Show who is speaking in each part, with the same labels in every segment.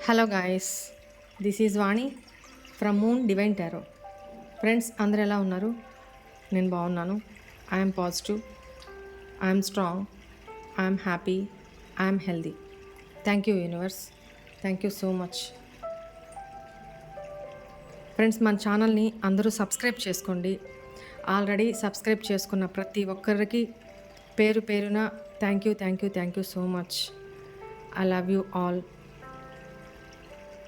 Speaker 1: Hello guys, this is Vani from moon divine tarot. Friends, అందరు ఎలా ఉన్నారు? నేను బాగున్నాను. I'm positive, I'm strong, I'm happy, I'm healthy. Thank you universe, thank you so much. Friends, మన ఛానల్ని అందరూ subscribe చేసుకోండి. ఆల్రెడీ సబ్స్క్రైబ్ చేసుకున్న ప్రతి ఒక్కరికి పేరు పేరున thank you so much. I love you all.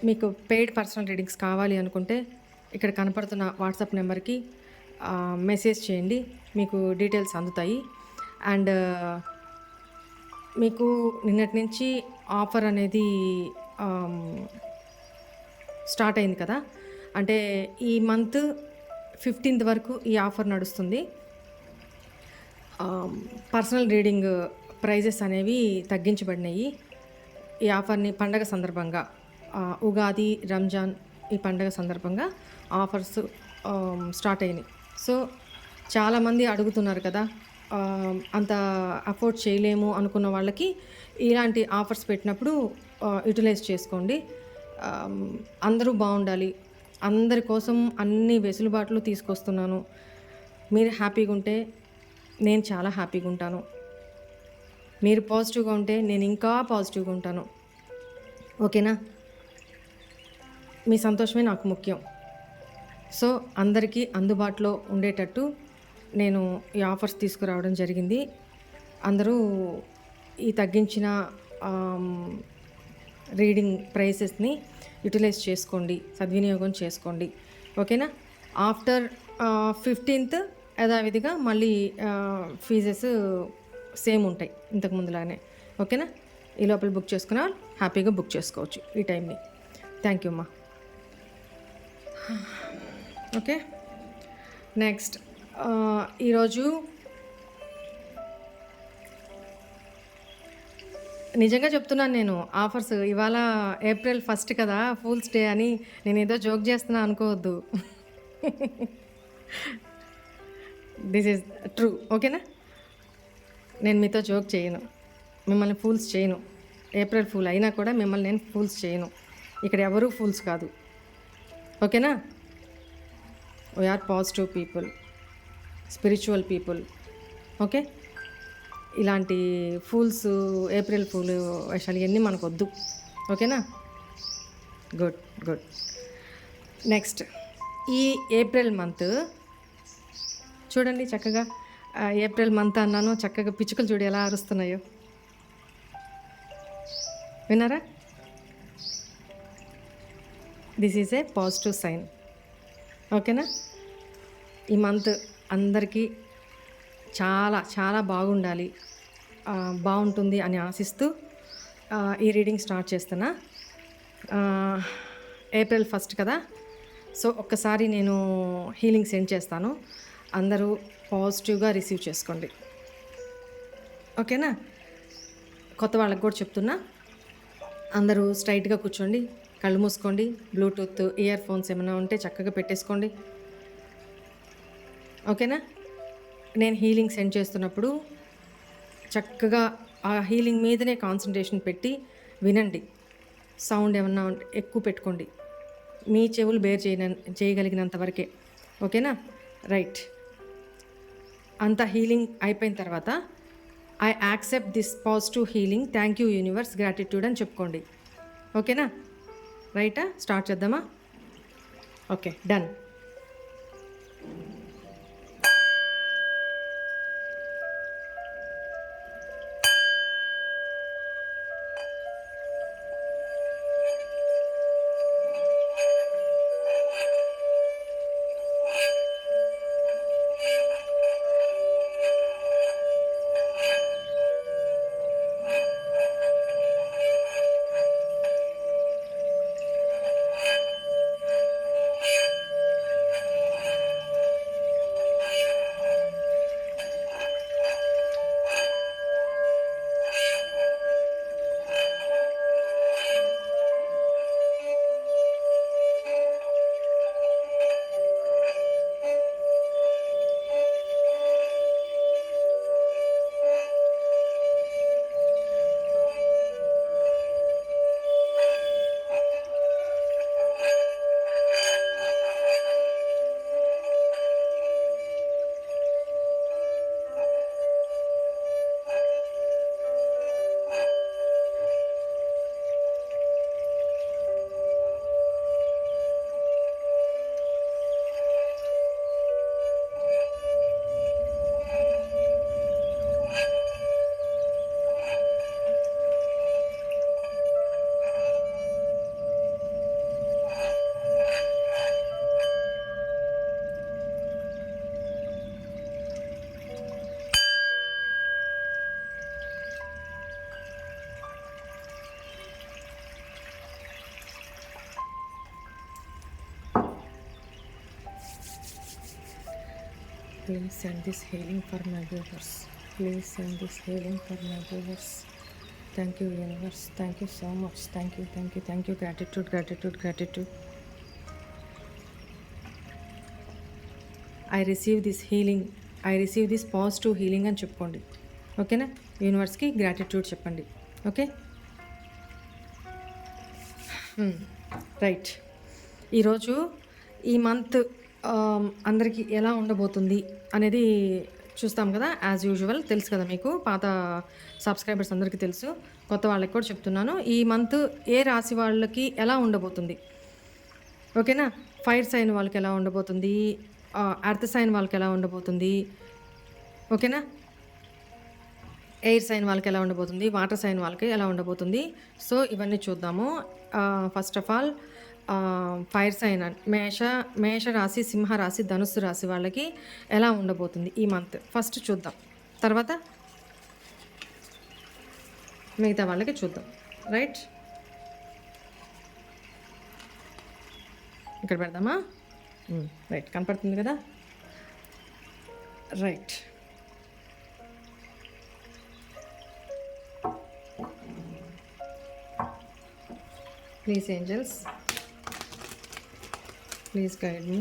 Speaker 1: మీకు పెయిడ్ పర్సనల్ రీడింగ్స్ కావాలి అనుకుంటే ఇక్కడ కనపడుతున్న వాట్సాప్ నెంబర్కి మెసేజ్ చేయండి, మీకు డీటెయిల్స్ అందుతాయి. అండ్ మీకు నిన్నటి నుంచి ఆఫర్ అనేది స్టార్ట్ అయింది కదా, అంటే ఈ మంత్ 15th వరకు ఈ ఆఫర్ నడుస్తుంది. పర్సనల్ రీడింగ్ ప్రైజెస్ అనేవి తగ్గించబడినాయి. ఈ ఆఫర్ని పండగ సందర్భంగా, ఉగాది, రంజాన్ ఈ పండగ సందర్భంగా ఆఫర్స్ స్టార్ట్ అయినాయి. సో చాలామంది అడుగుతున్నారు కదా, అంత అఫోర్డ్ చేయలేము అనుకున్న వాళ్ళకి ఇలాంటి ఆఫర్స్ పెట్టినప్పుడు యూటిలైజ్ చేసుకోండి. అందరూ బాగుండాలి, అందరి కోసం అన్ని వెసులుబాట్లు తీసుకొస్తున్నాను. మీరు హ్యాపీగా ఉంటే నేను చాలా హ్యాపీగా ఉంటాను. మీరు పాజిటివ్గా ఉంటే నేను ఇంకా పాజిటివ్గా ఉంటాను. ఓకేనా? మీ సంతోషమే నాకు ముఖ్యం. సో అందరికీ అందుబాటులో ఉండేటట్టు నేను ఈ ఆఫర్స్ తీసుకురావడం జరిగింది. అందరూ ఈ తగ్గించిన రీడింగ్ ప్రైసెస్ని యూటిలైజ్ చేసుకోండి, సద్వినియోగం చేసుకోండి. ఓకేనా? ఆఫ్టర్ 15th యథావిధిగా మళ్ళీ ఫీజెస్ సేమ్ ఉంటాయి ఇంతకు ముందులానే. ఓకేనా? ఈ లోపల బుక్ చేసుకున్న హ్యాపీగా బుక్ చేసుకోవచ్చు ఈ టైంని. థ్యాంక్ యూ అమ్మా. ఓకే, నెక్స్ట్ ఈరోజు నిజంగా చెప్తున్నాను, నేను ఆఫర్స్ ఇవాళ ఏప్రిల్ 1 కదా, ఫూల్స్ డే అని నేను ఏదో జోక్ చేస్తున్నా అనుకోవద్దు. This is true. ఓకేనా? నేను మీతో జోక్ చేయను, మిమ్మల్ని ఫూల్స్ చేయను. ఏప్రిల్ ఫూల్ అయినా కూడా మిమ్మల్ని నేను ఫూల్స్ చేయను. ఇక్కడ ఎవరూ ఫూల్స్ కాదు. ఓకేనా? We're positive people, spiritual people. Okay, ఇలాంటి ఫూల్స్, ఏప్రిల్ ఫూల్ వేషాలు ఇవన్నీ మనకు వద్దు. ఓకేనా? Good good. నెక్స్ట్, ఈ ఏప్రిల్ మంత్ చూడండి చక్కగా. ఏప్రిల్ మంత్ అన్నాను, చక్కగా పిచ్చుకలు చూడు ఎలా అరుస్తున్నాయో. విన్నారా? This is a positive sign. ఓకేనా? ఈ మంత్ అందరికీ చాలా చాలా బాగుండాలి, బాగుంటుంది అని ఆశిస్తూ ఈ రీడింగ్ స్టార్ట్ చేస్తున్నా. ఏప్రిల్ 1 కదా, సో ఒక్కసారి నేను హీలింగ్ సెండ్ చేస్తాను. అందరూ పాజిటివ్గా రిసీవ్ చేసుకోండి. ఓకేనా? కొత్త వాళ్ళకి కూడా చెప్తున్నా, అందరూ స్ట్రైట్గా కూర్చోండి, కళ్ళు మూసుకోండి, బ్లూటూత్ ఇయర్ ఫోన్స్ ఏమైనా ఉంటే చక్కగా పెట్టేసుకోండి. ఓకేనా? నేను హీలింగ్ సెండ్ చేస్తున్నప్పుడు చక్కగా ఆ హీలింగ్ మీదనే కాన్సన్ట్రేషన్ పెట్టి వినండి. సౌండ్ ఏమన్నా ఎక్కువ పెట్టుకోండి, మీ చెవులు బేర్ చేయగలిగినంత వరకే. ఓకేనా? రైట్. అంత హీలింగ్ అయిపోయిన తర్వాత I accept this positive healing, thank you universe, gratitude అని చెప్పుకోండి. ఓకేనా? రైటా? స్టార్ట్ చేద్దామా? Okay, done. Please send this healing for my viewers. Please send this healing for my viewers. Thank you, universe. Thank you so much. Thank you, thank you, thank you. Gratitude, gratitude, gratitude. I receive this healing. I receive this positive healing అని చెప్పుకోండి. ఓకేనా? యూనివర్స్కి gratitude చెప్పండి. Okay, right. ఈరోజు ఈ month అందరికీ ఎలా ఉండబోతుంది అనేది చూస్తాం కదా. యాజ్ యూజువల్ తెలుసు కదా మీకు, పాత సబ్స్క్రైబర్స్ అందరికీ తెలుసు, కొత్త వాళ్ళకి కూడా చెప్తున్నాను. ఈ మంత్ ఏ రాశి వాళ్ళకి ఎలా ఉండబోతుంది, ఓకేనా? ఫైర్ సైన్ వాళ్ళకి ఎలా ఉండబోతుంది, ఎర్త్ సైన్ వాళ్ళకి ఎలా ఉండబోతుంది, ఓకేనా? ఎయిర్ సైన్ వాళ్ళకి ఎలా ఉండబోతుంది, వాటర్ సైన్ వాళ్ళకి ఎలా ఉండబోతుంది. సో ఇవన్నీ చూద్దాము. First of all fire sign మేష రాశి, సింహ రాశి, ధనుస్సు రాశి వాళ్ళకి ఎలా ఉండబోతుంది ఈ మంత్ ఫస్ట్ చూద్దాం. తర్వాత మిగతా వాళ్ళకి చూద్దాం. రైట్, ఇక్కడ పెడదామా? రైట్, కనపడుతుంది కదా. Right, please angels, please guide me.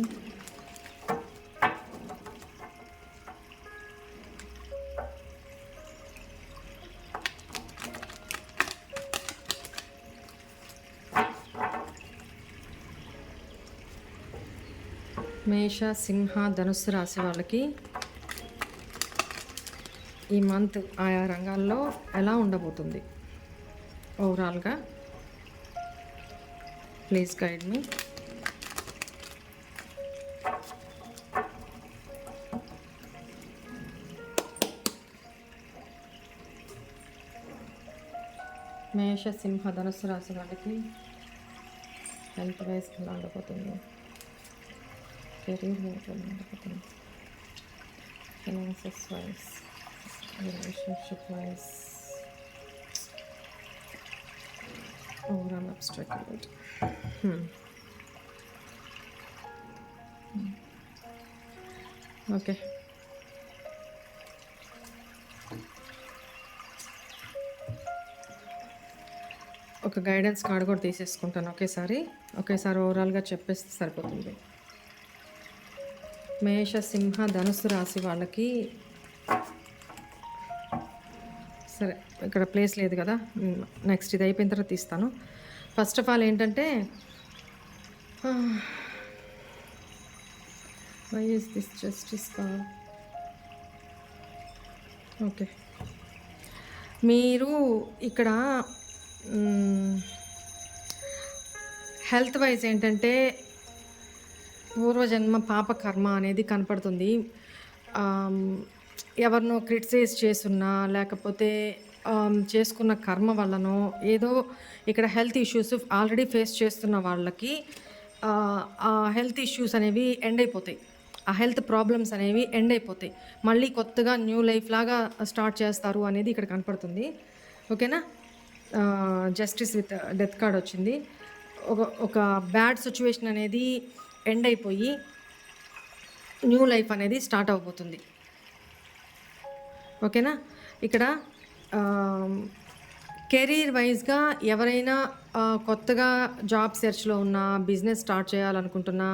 Speaker 1: మేష, సింహ, ధనుస్సు రాశి వాళ్ళకి ఈ మంత్ ఆయా రంగాల్లో ఎలా ఉండబోతుంది ఓవరాల్గా? Please guide me. మేష, సింహ, ధనుస్సు రాశి వాళ్ళకి హెల్త్ వైజ్ ఎలా ఉండబోతుంది, కెరీర్ వైజ్ ఎలా ఉండబోతుంది, finances wise, relationship wise, overall abstract. Okay, ఒక గైడెన్స్ కార్డ్ కూడా తీసేసుకుంటాను ఒకేసారి ఓవరాల్గా చెప్పేస్తే సరిపోతుంది. మేష, సింహ, ధనుస్సు రాశి వాళ్ళకి సరే ఇక్కడ ప్లేస్ లేదు కదా, నెక్స్ట్ ఇది అయిపోయిన తర్వాత తీస్తాను. ఫస్ట్ ఆఫ్ ఆల్ ఏంటంటే, why is this justice card? Okay, మీరు ఇక్కడ హెల్త్ వైజ్ ఏంటంటే పూర్వజన్మ పాప కర్మ అనేది కనపడుతుంది. ఎవరినో క్రిటిసైజ్ చేస్తున్నా, లేకపోతే చేసుకున్న కర్మ వల్లనో ఏదో ఇక్కడ హెల్త్ ఇష్యూస్ ఆల్రెడీ ఫేస్ చేస్తున్న వాళ్ళకి ఆ హెల్త్ ఇష్యూస్ అనేవి ఎండ్ అయిపోతాయి. ఆ హెల్త్ ప్రాబ్లమ్స్ అనేవి ఎండ్ అయిపోతాయి. మళ్ళీ కొత్తగా న్యూ లైఫ్ లాగా స్టార్ట్ చేస్తారు అనేది ఇక్కడ కనపడుతుంది. ఓకేనా? జస్టిస్ విత్ డెత్ కార్డ్ వచ్చింది. ఒక బ్యాడ్ సిచ్యువేషన్ అనేది ఎండ్ అయిపోయి న్యూ లైఫ్ అనేది స్టార్ట్ అవబోతుంది. ఓకేనా? ఇక్కడ కెరీర్ వైజ్గా ఎవరైనా కొత్తగా జాబ్ సెర్చ్లో ఉన్న, బిజినెస్ స్టార్ట్ చేయాలనుకుంటున్నా,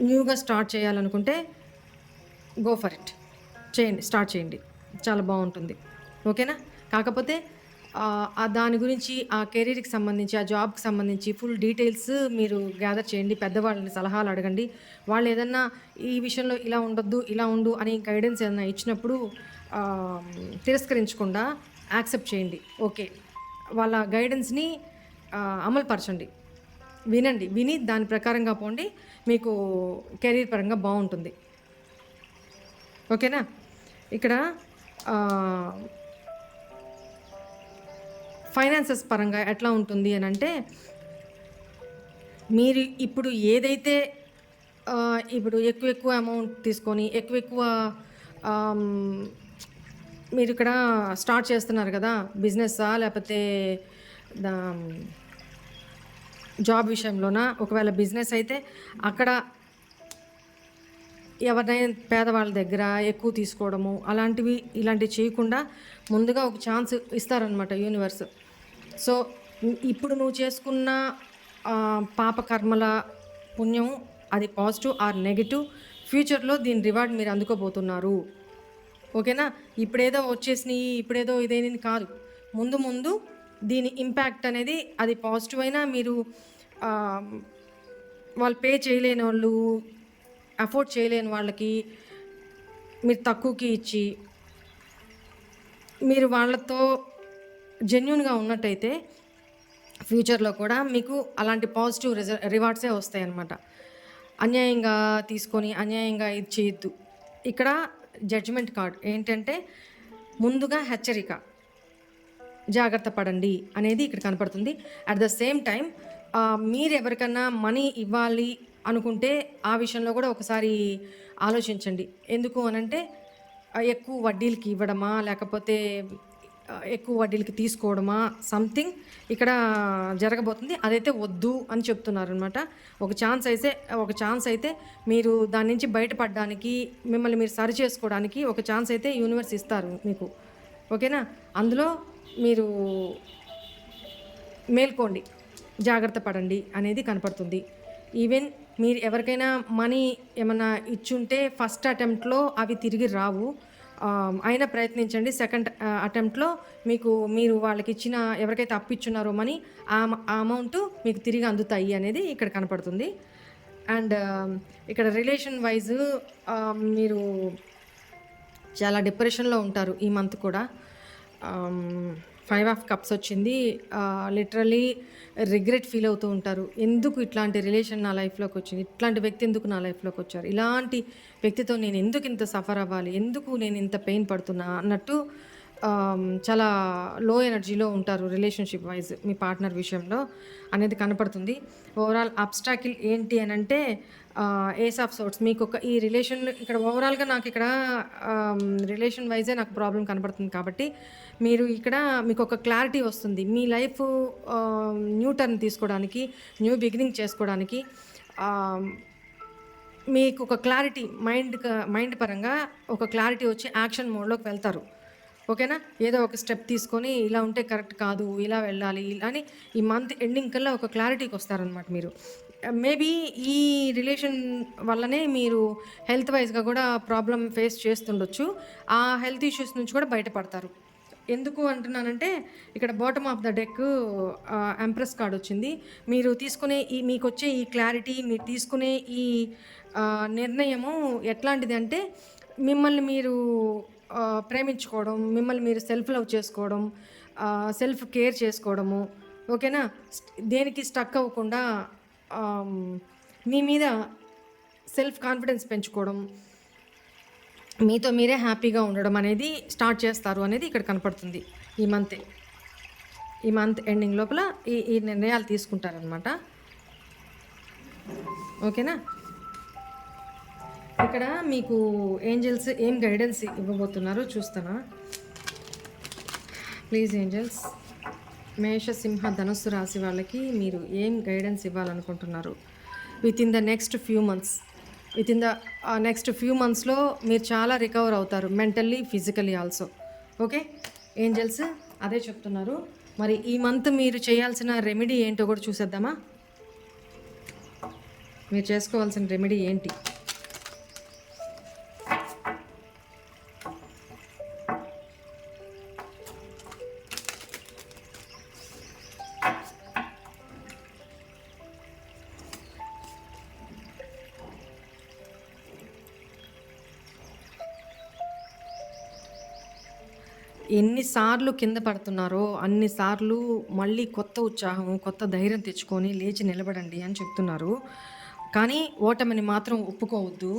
Speaker 1: న్యూగా స్టార్ట్ చేయాలనుకుంటే గో ఫర్ ఇట్, చేయండి, స్టార్ట్ చేయండి, చాలా బాగుంటుంది. ఓకేనా? కాకపోతే దాని గురించి, ఆ కెరీర్కి సంబంధించి, ఆ జాబ్కి సంబంధించి ఫుల్ డీటెయిల్స్ మీరు గ్యాదర్ చేయండి. పెద్దవాళ్ళని సలహాలు అడగండి. వాళ్ళు ఏదన్నా ఈ విషయంలో ఇలా ఉండొద్దు, ఇలా ఉండు అని గైడెన్స్ ఏదైనా ఇచ్చినప్పుడు తిరస్కరించకుండా యాక్సెప్ట్ చేయండి. ఓకే, వాళ్ళ గైడెన్స్ని అమలుపరచండి, విని దాని ప్రకారంగా పోండి. మీకు కెరీర్ పరంగా బాగుంటుంది. ఓకేనా? ఇక్కడ ఫైనాన్సెస్ పరంగా ఎట్లా ఉంటుంది అని అంటే, మీరు ఇప్పుడు ఏదైతే ఇప్పుడు ఎక్కువ అమౌంట్ తీసుకొని ఎక్కువ మీరు ఇక్కడ స్టార్ట్ చేస్తున్నారు కదా, బిజినెస్సా లేకపోతే జాబ్ విషయంలోనా? ఒకవేళ బిజినెస్ అయితే అక్కడ ఎవరినైనా పేదవాళ్ళ దగ్గర ఎక్కువ తీసుకోవడము ఇలాంటివి చేయకుండా ముందుగా ఒక ఛాన్స్ ఇస్తారనమాట యూనివర్స్. సో ఇప్పుడు నువ్వు చేసుకున్న పాప కర్మల పుణ్యం అది పాజిటివ్ ఆర్ నెగిటివ్, ఫ్యూచర్లో దీని రివార్డ్ మీరు అందుకోబోతున్నారు. ఓకేనా? ఇప్పుడేదో వచ్చేసినాయి, ఇప్పుడేదో ఇదేని కాదు. ముందు ముందు దీని ఇంపాక్ట్ అనేది అది పాజిటివ్ అయినా మీరు వాళ్ళు పే చేయలేని వాళ్ళు, అఫోర్డ్ చేయలేని వాళ్ళకి మీరు తక్కువకి ఇచ్చి మీరు వాళ్ళతో జెన్యూన్గా ఉన్నట్టయితే ఫ్యూచర్లో కూడా మీకు అలాంటి పాజిటివ్ రివార్డ్సే వస్తాయి అన్నమాట. అన్యాయంగా తీసుకొని అన్యాయంగా ఇది చేయొద్దు. ఇక్కడ జడ్జిమెంట్ కార్డ్ ఏంటంటే ముందుగా హెచ్చరిక, జాగ్రత్త పడండి అనేది ఇక్కడ కనపడుతుంది. అట్ ద సేమ్ టైం మీరు ఎవరికన్నా మనీ ఇవ్వాలి అనుకుంటే ఆ విషయంలో కూడా ఒకసారి ఆలోచించండి. ఎందుకు అనంటే ఎక్కువ వడ్డీలకి ఇవ్వడమా, లేకపోతే ఎక్కువ వడ్డీలకి తీసుకోవడమా, సంథింగ్ ఇక్కడ జరగబోతుంది. అదైతే వద్దు అని చెప్తున్నారు అనమాట. ఒక ఛాన్స్ అయితే మీరు దాని నుంచి బయటపడడానికి, మిమ్మల్ని మీరు సరి చేసుకోవడానికి ఒక ఛాన్స్ అయితే యూనివర్స్ ఇస్తారు మీకు. ఓకేనా? అందులో మీరు మేల్కోండి, జాగ్రత్త పడండి అనేది కనపడుతుంది. ఈవెన్ మీరు ఎవరికైనా మనీ ఏమన్నా ఇచ్చుంటే ఫస్ట్ అటెంప్ట్లో అవి తిరిగి రావు, అయినా ప్రయత్నించండి. సెకండ్ అటెంప్ట్లో మీరు వాళ్ళకి ఇచ్చిన ఎవరికైతే అప్పిచ్చున్నారో మనీ ఆ అమౌంట్ మీకు తిరిగి అందుతాయి అనేది ఇక్కడ కనపడుతుంది. అండ్ ఇక్కడ రిలేషన్ వైజ్ మీరు చాలా డిప్రెషన్లో ఉంటారు ఈ మంత్ కూడా. 5 ఆఫ్ కప్స్ వచ్చింది. లిటరలీ రిగ్రెట్ ఫీల్ అవుతూ ఉంటారు. ఎందుకు ఇట్లాంటి రిలేషన్ నా లైఫ్లోకి వచ్చింది, ఇట్లాంటి వ్యక్తి ఎందుకు నా లైఫ్లోకి వచ్చారు, ఇలాంటి వ్యక్తితో నేను ఎందుకు ఇంత సఫర్ అవ్వాలి, ఎందుకు నేను ఇంత పెయిన్ పడుతున్నా అన్నట్టు చాలా లో ఎనర్జీలో ఉంటారు రిలేషన్షిప్ వైజ్ మీ పార్ట్నర్ విషయంలో అనేది కనపడుతుంది. ఓవరాల్ అబ్స్టాకిల్ ఏంటి అని అంటే ఏస్ ఆఫ్ సోర్ట్స్. మీకు ఈ రిలేషన్ ఇక్కడ ఓవరాల్గా నాకు ఇక్కడ రిలేషన్ వైజే నాకు ప్రాబ్లం కనపడుతుంది. కాబట్టి మీరు ఇక్కడ మీకు ఒక క్లారిటీ వస్తుంది. మీ లైఫ్ న్యూ టర్న్ తీసుకోవడానికి, న్యూ బిగినింగ్ చేసుకోవడానికి మీకు ఒక క్లారిటీ, మైండ్ పరంగా ఒక క్లారిటీ వచ్చి యాక్షన్ మోడ్లోకి వెళ్తారు. ఓకేనా? ఏదో ఒక స్టెప్ తీసుకొని ఇలా ఉంటే కరెక్ట్ కాదు, ఇలా వెళ్ళాలి, ఇలా అని ఈ మంత్ ఎండింగ్ కల్లా ఒక క్లారిటీకి వస్తారనమాట మీరు. మేబీ ఈ రిలేషన్ వల్లనే మీరు హెల్త్ వైజ్గా కూడా ప్రాబ్లం ఫేస్ చేస్తుండొచ్చు. ఆ హెల్త్ ఇష్యూస్ నుంచి కూడా బయటపడతారు. ఎందుకు అంటున్నానంటే ఇక్కడ bottom of the deck empress card వచ్చింది. మీరు తీసుకునే మీకు వచ్చే ఈ క్లారిటీ, మీరు తీసుకునే ఈ నిర్ణయము ఎట్లాంటిది అంటే మిమ్మల్ని మీరు ప్రేమించుకోవడం, మిమ్మల్ని మీరు సెల్ఫ్ లవ్ చేసుకోవడం, సెల్ఫ్ కేర్ చేసుకోవడము. ఓకేనా? దేనికి స్టక్ అవ్వకుండా మీ మీద సెల్ఫ్ కాన్ఫిడెన్స్ పెంచుకోవడం, మీతో మీరే హ్యాపీగా ఉండడం అనేది స్టార్ట్ చేస్తారు అనేది ఇక్కడ కనపడుతుంది. ఈ మంత్ ఎండింగ్ లోపల ఈ నిర్ణయాలు తీసుకుంటారనమాట. ఓకేనా? ఇక్కడ మీకు ఏంజల్స్ ఏం గైడెన్స్ ఇవ్వబోతున్నారో చూస్తానా? ప్లీజ్ ఏంజల్స్, మేష, సింహ, ధనుస్సు రాశి వాళ్ళకి మీరు ఏం గైడెన్స్ ఇవ్వాలనుకుంటున్నారు with in the next few మంత్స్లో మీరు చాలా రికవర్ అవుతారు, mentally, physically also. Okay angels అదే చెప్తున్నారు. మరి ఈ మంత్ మీరు చేయాల్సిన రెమెడీ ఏంటో కూడా చూసేద్దామా? మీరు చేసుకోవాల్సిన రెమెడీ ఏంటి? ఎన్నిసార్లు కింద పడుతున్నారో అన్నిసార్లు మళ్ళీ కొత్త ఉత్సాహం, కొత్త ధైర్యం తెచ్చుకొని లేచి నిలబడండి అని చెప్తున్నారు. కానీ ఓటమిని మాత్రం ఒప్పుకోవద్దు.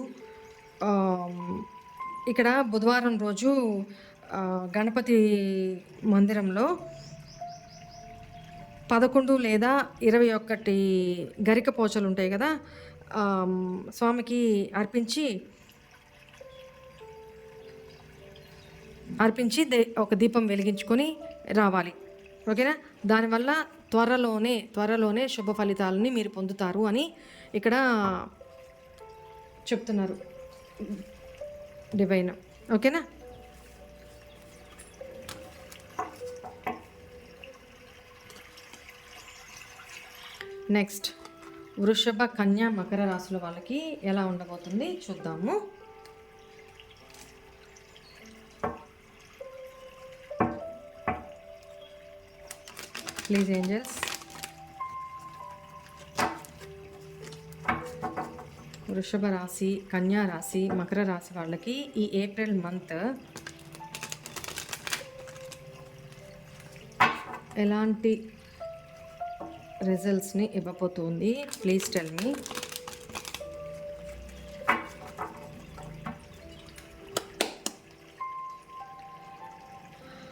Speaker 1: ఇక్కడ బుధవారం రోజు గణపతి మందిరంలో 11 లేదా 21 గరిక పోచలు ఉంటాయి కదా, స్వామికి అర్పించి ఒక దీపం వెలిగించుకొని రావాలి. ఓకేనా? దానివల్ల త్వరలోనే శుభ ఫలితాలని మీరు పొందుతారు అని ఇక్కడ చెప్తున్నారు. డివైన్. ఓకేనా? నెక్స్ట్ వృషభ, కన్య, మకర రాశుల వాళ్ళకి ఎలా ఉండబోతుంది చూద్దాము. Please angels. వృషభ రాశి, కన్యా రాశి, మకర రాశి వాళ్ళకి ఈ ఏప్రిల్ మంత్ ఎలాంటి రిజల్ట్స్ని ఇవ్వబోతుంది? Please tell me.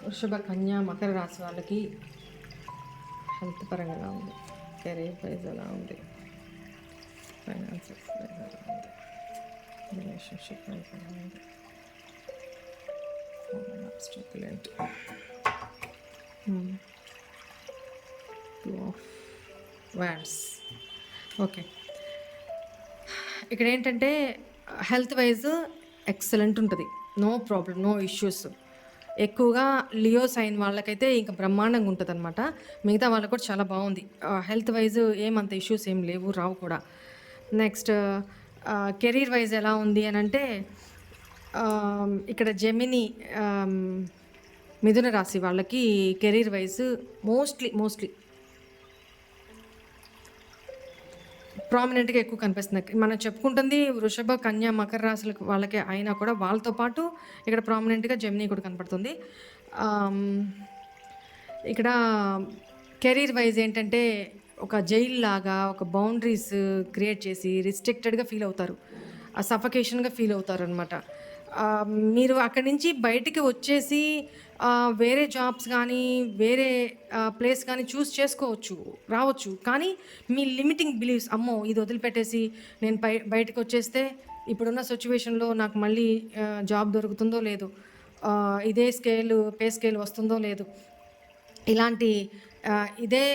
Speaker 1: వృషభ, కన్యా, మకర రాశి వాళ్ళకి హెల్త్ పరంగా ఎలా ఉంది? కెరీర్ వైజ్ ఎలా ఉంది? ఫైనాన్సెస్ వైజ్ ఎలా ఉంది? రిలేషన్షిప్ వైజ్ ఎలా ఉంది? Struggling. Two of wands. Okay, ఇక్కడ ఏంటంటే హెల్త్ వైజ్ ఎక్సలెంట్ ఉంటుంది, నో ప్రాబ్లం, నో ఇష్యూస్. ఎక్కువగా లియో సైన్ వాళ్ళకైతే ఇంకా బ్రహ్మాండంగా ఉంటుంది అనమాట. మిగతా వాళ్ళకు కూడా చాలా బాగుంది. హెల్త్ వైజ్ ఏమంత ఇష్యూస్ ఏం లేవు, రావు కూడా. నెక్స్ట్ కెరీర్ వైజ్ ఎలా ఉంది అని అంటే ఇక్కడ జెమిని, మిథున రాశి వాళ్ళకి కెరీర్ వైజ్ మోస్ట్లీ ప్రామినెంట్గా ఎక్కువ కనిపిస్తుంది. మనం చెప్పుకుంటుంది వృషభ, కన్యా, మకర రాశుల వాళ్ళకే అయినా కూడా వాళ్ళతో పాటు ఇక్కడ ప్రామినెంట్గా జెమిని కూడా కనపడుతుంది. ఇక్కడ కెరీర్ వైజ్ ఏంటంటే ఒక జైల్ లాగా ఒక బౌండరీస్ క్రియేట్ చేసి రిస్ట్రిక్టెడ్గా ఫీల్ అవుతారు, సఫకేషన్గా ఫీల్ అవుతారు అనమాట. మీరు అక్కడి నుంచి బయటికి వచ్చేసి వేరే జాబ్స్ కానీ వేరే ప్లేస్ కానీ చూస్ చేసుకోవచ్చు, రావచ్చు. కానీ మీ లిమిటింగ్ బిలీవ్స్, అమ్మో ఇది వదిలిపెట్టేసి నేను బయటకు వచ్చేస్తే ఇప్పుడున్న సిచ్యువేషన్లో నాకు మళ్ళీ జాబ్ దొరుకుతుందో లేదో, ఇదే పే స్కేల్ వస్తుందో లేదు, ఇలాంటి ఇదే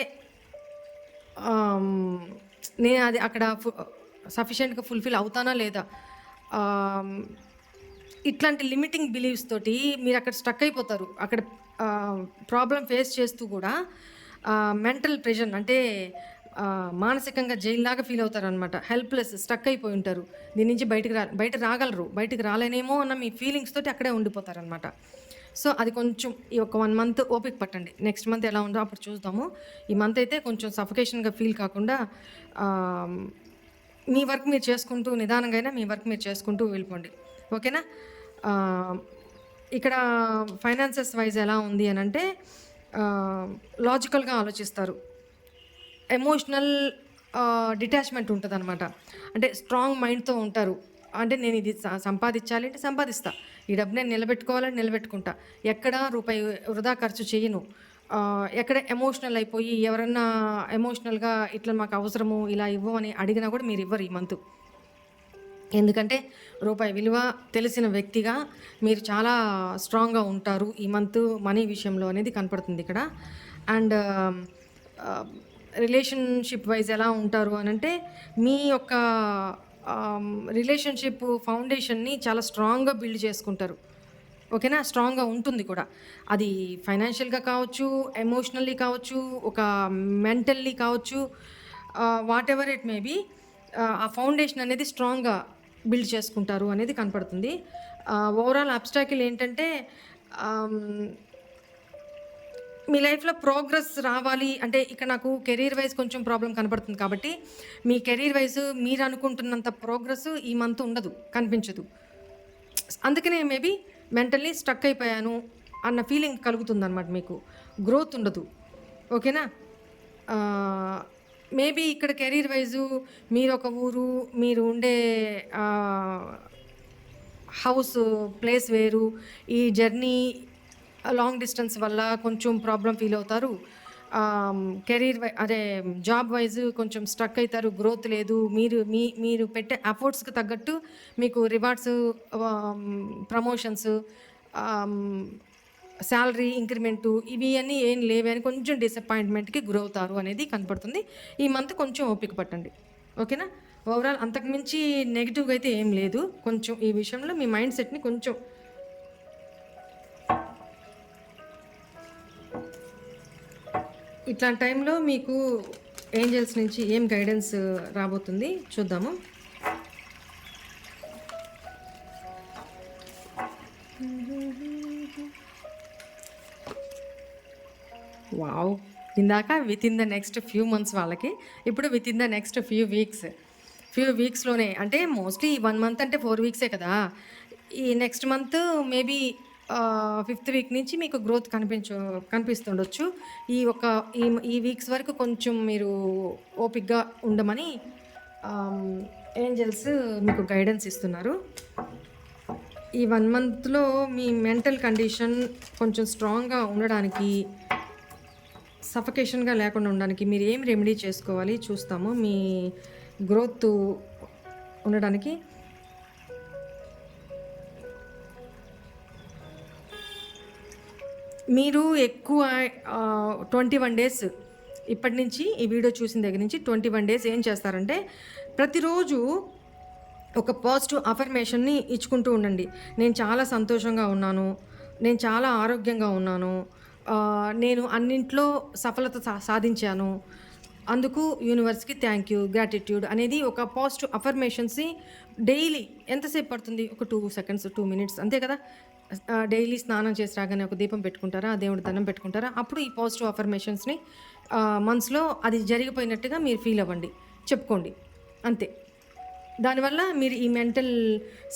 Speaker 1: నేను అది అక్కడ సఫిషియెంట్గా ఫుల్ఫిల్ అవుతానా లేదా, ఇట్లాంటి లిమిటింగ్ బిలీవ్స్ తోటి మీరు అక్కడ స్టక్ అయిపోతారు. అక్కడ ప్రాబ్లం ఫేస్ చేస్తూ కూడా మెంటల్ ప్రెషర్ అంటే మానసికంగా జైల్లాగా ఫీల్ అవుతారు అనమాట. హెల్ప్లెస్, స్టక్ అయిపోయి ఉంటారు. దీని నుంచి బయట రాగలరు, బయటకు రాలేనేమో అన్న మీ ఫీలింగ్స్ తోటి అక్కడే ఉండిపోతారనమాట. సో అది కొంచెం ఈ ఒక 1 మంత్ ఓపిక పట్టండి. నెక్స్ట్ మంత్ ఎలా ఉందో అప్పుడు చూద్దాము. ఈ మంత్ అయితే కొంచెం సఫికేషన్గా ఫీల్ కాకుండా మీ వర్క్ మీరు చేసుకుంటూ, నిదానంగా అయినా మీ వర్క్ మీరు చేసుకుంటూ వెళ్ళిపోండి. ఓకేనా? ఇక్కడ ఫైనాన్సెస్ వైజ్ ఎలా ఉంది అని అంటే లాజికల్గా ఆలోచిస్తారు, ఎమోషనల్ డిటాచ్మెంట్ ఉంటుంది అనమాట. అంటే స్ట్రాంగ్ మైండ్తో ఉంటారు. అంటే నేను ఇది సంపాదించాలి అంటే సంపాదిస్తా, ఈ డబ్బు నేను నిలబెట్టుకోవాలని నిలబెట్టుకుంటా, ఎక్కడ రూపాయి వృధా ఖర్చు చేయను. ఎక్కడ ఎమోషనల్ అయిపోయి ఎవరన్నా ఎమోషనల్గా ఇట్లా మాకు అవసరము ఇలా ఇవ్వమని అడిగినా కూడా మీరు ఇవ్వరు ఈ మంత్. ఎందుకంటే రూపాయి విలువ తెలిసిన వ్యక్తిగా మీరు చాలా స్ట్రాంగ్గా ఉంటారు ఈ మంత్ మనీ విషయంలో అనేది కనపడుతుంది ఇక్కడ. అండ్ రిలేషన్షిప్ వైజ్ ఎలా ఉంటారు అని అంటే మీ యొక్క రిలేషన్షిప్ ఫౌండేషన్ని చాలా స్ట్రాంగ్గా బిల్డ్ చేసుకుంటారు. ఓకేనా? స్ట్రాంగ్గా ఉంటుంది కూడా. అది ఫైనాన్షియల్గా కావచ్చు, ఎమోషనల్లీ కావచ్చు, ఒక మెంటల్లీ కావచ్చు, whatever it may be, ఆ ఫౌండేషన్ అనేది స్ట్రాంగ్గా బిల్డ్ చేసుకుంటారు అనేది కనపడుతుంది. ఓవరాల్ అబ్స్ట్రాకిల్ ఏంటంటే మీ లైఫ్లో ప్రోగ్రెస్ రావాలి అంటే ఇక్కడ నాకు కెరీర్ వైజ్ కొంచెం ప్రాబ్లం కనపడుతుంది. కాబట్టి మీ కెరీర్ వైజ్ మీరు అనుకుంటున్నంత ప్రోగ్రెస్ ఈ మంత్ ఉండదు, కనిపించదు. అందుకనే మేబీ మెంటల్లీ స్టక్ అయిపోయాను అన్న ఫీలింగ్ కలుగుతుంది అనమాట. మీకు గ్రోత్ ఉండదు. ఓకేనా? మేబీ ఇక్కడ కెరీర్ వైజు మీరు ఒక ఊరు, మీరు ఉండే హౌస్ ప్లేస్ వేరు, ఈ జర్నీ లాంగ్ డిస్టెన్స్ వల్ల కొంచెం ప్రాబ్లం ఫీల్ అవుతారు. అదే జాబ్ వైజ్ కొంచెం స్ట్రక్ అవుతారు, గ్రోత్ లేదు. మీరు పెట్టే ఎఫర్ట్స్కి తగ్గట్టు మీకు రివార్డ్స్, ప్రమోషన్స్, శాలరీ ఇంక్రిమెంటు ఇవి అన్నీ ఏం లేవని అని కొంచెం డిసప్పాయింట్మెంట్కి గురవుతారు అనేది కనపడుతుంది. ఈ మంత్ కొంచెం ఓపిక పట్టండి. ఓకేనా? ఓవరాల్ అంతకుమించి నెగిటివ్గా అయితే ఏం లేదు. కొంచెం ఈ విషయంలో మీ మైండ్ సెట్ని కొంచెం ఇట్లాంటి టైంలో మీకు ఏంజల్స్ నుంచి ఏం గైడెన్స్ రాబోతుంది చూద్దాము. వావ్! ఇందాక with in the next few months వాళ్ళకి, ఇప్పుడు with in the next few వీక్స్‌లోనే అంటే మోస్ట్లీ 1 మంత్ అంటే 4 వీక్సే కదా! ఈ next month maybe fifth week నుంచి మీకు గ్రోత్ కనిపిస్తుండొచ్చు. ఈ ఒక ఈ ఈ వీక్స్ వరకు కొంచెం మీరు ఓపికగా ఉండమని ఏంజెల్స్ మీకు గైడెన్స్ ఇస్తున్నారు. ఈ 1 మంత్‌లో మీ మెంటల్ కండిషన్ కొంచెం స్ట్రాంగ్‌గా ఉండడానికి, సఫకేషన్‌గా లేకుండా ఉండడానికి మీరు ఏం రెమెడీ చేసుకోవాలి చూస్తాము. మీ గ్రోత్ ఉండడానికి మీరు ఎక్కువ 21 డేస్ ఇప్పటి నుంచి ఈ వీడియో చూసిన దగ్గర నుంచి 21 డేస్ ఏం చేస్తారంటే ప్రతిరోజు ఒక పాజిటివ్ అఫర్మేషన్ని ఇచ్చుకుంటూ ఉండండి. నేను చాలా సంతోషంగా ఉన్నాను, నేను చాలా ఆరోగ్యంగా ఉన్నాను, నేను అన్నింట్లో సఫలత సాధించాను, అందుకు యూనివర్స్కి థ్యాంక్ యూ, గ్రాటిట్యూడ్ అనేది ఒక పాజిటివ్ అఫర్మేషన్స్ని డైలీ ఎంతసేపు పడుతుంది? ఒక 2 సెకండ్స్ 2 మినిట్స్ అంతే కదా. డైలీ స్నానం చేసి రాగానే ఒక దీపం పెట్టుకుంటారా, దేవుడి దండం పెట్టుకుంటారా, అప్పుడు ఈ పాజిటివ్ అఫర్మేషన్స్ని మనసులో అది జరిగిపోయినట్టుగా మీరు ఫీల్ అవ్వండి, చెప్పుకోండి అంతే. దానివల్ల మీరు ఈ మెంటల్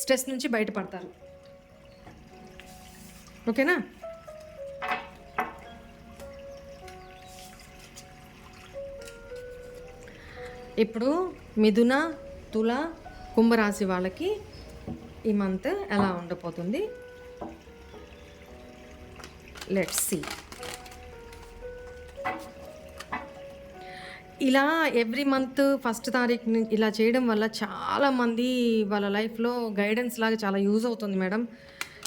Speaker 1: స్ట్రెస్ నుంచి బయటపడతారు. ఓకేనా? ఇప్పుడు మిథున, తుల, కుంభరాశి వాళ్ళకి ఈ మంత్ ఎలా ఉండబోతుంది లెట్స్ సీ. ఇలా ఎవ్రీ మంత్ ఫస్ట్ తారీఖు ఇలా చేయడం వల్ల చాలామంది వాళ్ళ లైఫ్లో గైడెన్స్ లాగా చాలా యూజ్ అవుతుంది మేడం,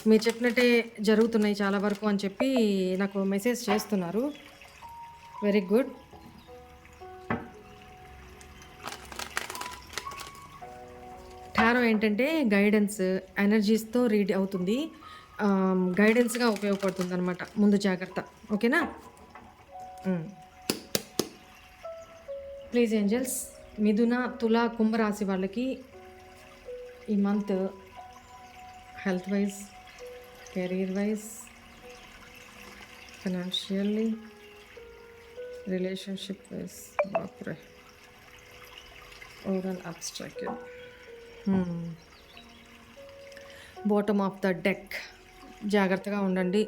Speaker 1: మీరు చెప్పినట్టే జరుగుతున్నాయి చాలా వరకు అని చెప్పి నాకు మెసేజ్ చేస్తున్నారు. Very good. టారో ఏంటంటే గైడెన్స్ ఎనర్జీస్తో రీడ్ అవుతుంది, గైడెన్స్గా ఉపయోగపడుతుంది అనమాట. ముందు జాగ్రత్త. ఓకేనా? ప్లీజ్ ఏంజల్స్, మిథున, తుల, కుంభరాశి వాళ్ళకి ఈ month health wise, career wise, financially, relationship wise, బాప్రే overall abstract, bottom of the deck జాగ్రత్తగా ఉండండి.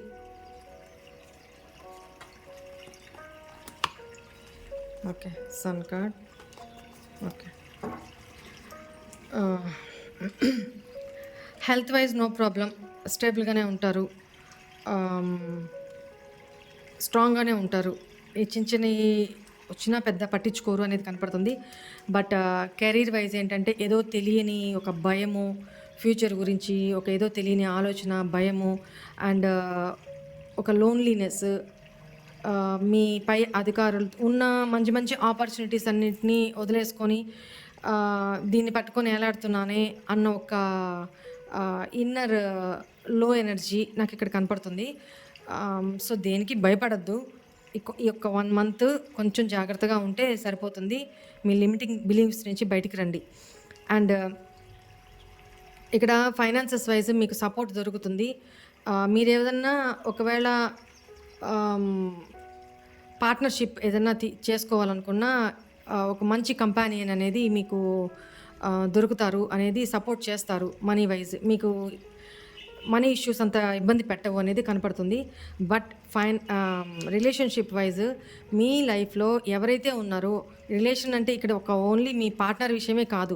Speaker 1: Okay, sun card. Okay, health wise no problem, స్టేబుల్గానే ఉంటారు, స్ట్రాంగ్గానే ఉంటారు. ఈ చిన్న చిన్న వచ్చినా పెద్ద పట్టించుకోరు అనేది కనపడుతుంది. బట్ కెరీర్ వైజ్ ఏంటంటే ఏదో తెలియని ఒక భయము, ఫ్యూచర్ గురించి ఒక ఏదో తెలియని ఆలోచన, భయము అండ్ ఒక లోన్లీనెస్, మీ పై అధికారులు ఉన్న మంచి మంచి ఆపర్చునిటీస్ అన్నింటినీ వదిలేసుకొని దీన్ని పట్టుకొని ఎలాడుతున్నానే అన్న ఒక ఇన్నర్ లో ఎనర్జీ నాకు ఇక్కడ కనపడుతుంది. సో దేనికి భయపడద్దు. ఈ యొక్క 1 మంత్ కొంచెం జాగ్రత్తగా ఉంటే సరిపోతుంది. మీ లిమిటింగ్ బిలీవ్స్ నుంచి బయటికి రండి. అండ్ ఇక్కడ ఫైనాన్సెస్ వైజ్ మీకు సపోర్ట్ దొరుకుతుంది. మీరు ఏదన్నా ఒకవేళ పార్ట్నర్షిప్ ఏదైనా చేసుకోవాలనుకున్నా ఒక మంచి కంపానియన్ అనేది మీకు దొరుకుతారు, అనేది సపోర్ట్ చేస్తారు. మనీ వైజ్ మీకు మనీ ఇష్యూస్ అంత ఇబ్బంది పెట్టవు అనేది కనపడుతుంది. బట్ రిలేషన్షిప్ వైజ్ మీ లైఫ్లో ఎవరైతే ఉన్నారో, రిలేషన్ అంటే ఇక్కడ ఒక ఓన్లీ మీ పార్ట్నర్ విషయమే కాదు,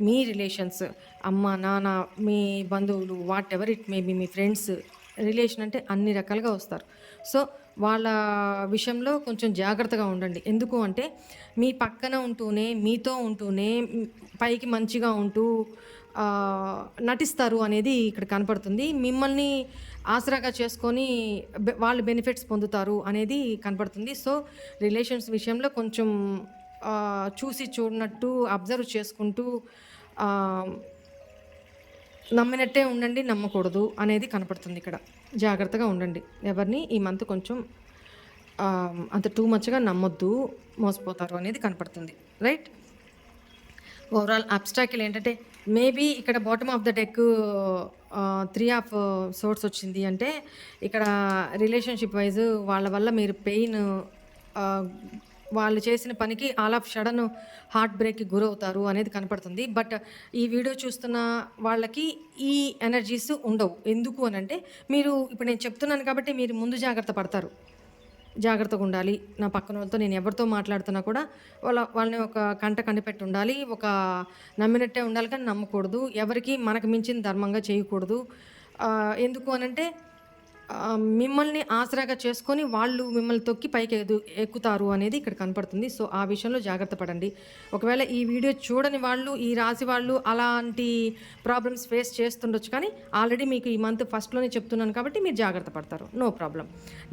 Speaker 1: మీ రిలేషన్స్, అమ్మ నాన్న, మీ బంధువులు, what ever it may be, me friends, relation అంటే అన్ని రకాలుగా వస్తారు. సో వాళ్ళ విషయంలో కొంచెం జాగ్రత్తగా ఉండండి. ఎందుకు అంటే మీ పక్కన ఉంటూనే, మీతో ఉంటూనే పైకి మంచిగా ఉంటూ నటిస్తారు అనేది ఇక్కడ కనపడుతుంది. మిమ్మల్ని ఆసరాగా చేసుకొని వాళ్ళు బెనిఫిట్స్ పొందుతారు అనేది కనపడుతుంది. సో రిలేషన్స్ విషయంలో కొంచెం చూసి చూడనట్టు అబ్జర్వ్ చేసుకుంటూ నమ్మినట్టే ఉండండి, నమ్మకూడదు అనేది కనపడుతుంది ఇక్కడ. జాగ్రత్తగా ఉండండి. ఎవరిని ఈ మంత్ కొంచెం అంత టూ మచ్గా నమ్మొద్దు, మోసపోతారు అనేది కనపడుతుంది. రైట్. ఓవరాల్ అబ్స్ట్రాకిల్ ఏంటంటే మేబీ ఇక్కడ bottom of the deck 3 of swords వచ్చింది అంటే ఇక్కడ రిలేషన్షిప్ వైజ్ వాళ్ళ వల్ల మీరు పెయిన్, వాళ్ళు చేసిన పనికి ఆల్ ఆఫ్ సడన్ హార్ట్ బ్రేక్కి గురవుతారు అనేది కనపడుతుంది. బట్ ఈ వీడియో చూస్తున్న వాళ్ళకి ఈ ఎనర్జీస్ ఉండవు. ఎందుకు అని అంటే మీరు ఇప్పుడు నేను చెప్తున్నాను కాబట్టి మీరు ముందు జాగ్రత్త పడతారు. జాగ్రత్తగా ఉండాలి. నా పక్కన వాళ్ళతో నేను ఎవరితో మాట్లాడుతున్నా కూడా వాళ్ళని ఒక కంట కనిపెట్టి ఉండాలి. ఒక నమ్మినట్టే ఉండాలి కానీ నమ్మకూడదు. ఎవరికి మనకు మించిన ధర్మంగా చేయకూడదు. ఎందుకు అనంటే మిమ్మల్ని ఆసరాగా చేసుకొని వాళ్ళు మిమ్మల్ని తొక్కి పైకి ఎక్కుతారు అనేది ఇక్కడ కనపడుతుంది. సో ఆ విషయంలో జాగ్రత్త పడండి. ఒకవేళ ఈ వీడియో చూడని వాళ్ళు, ఈ రాశి వాళ్ళు అలాంటి ప్రాబ్లమ్స్ ఫేస్ చేస్తుండొచ్చు, కానీ ఆల్రెడీ మీకు ఈ మంత్ ఫస్ట్లోనే చెప్తున్నాను కాబట్టి మీరు జాగ్రత్త పడతారు. No problem.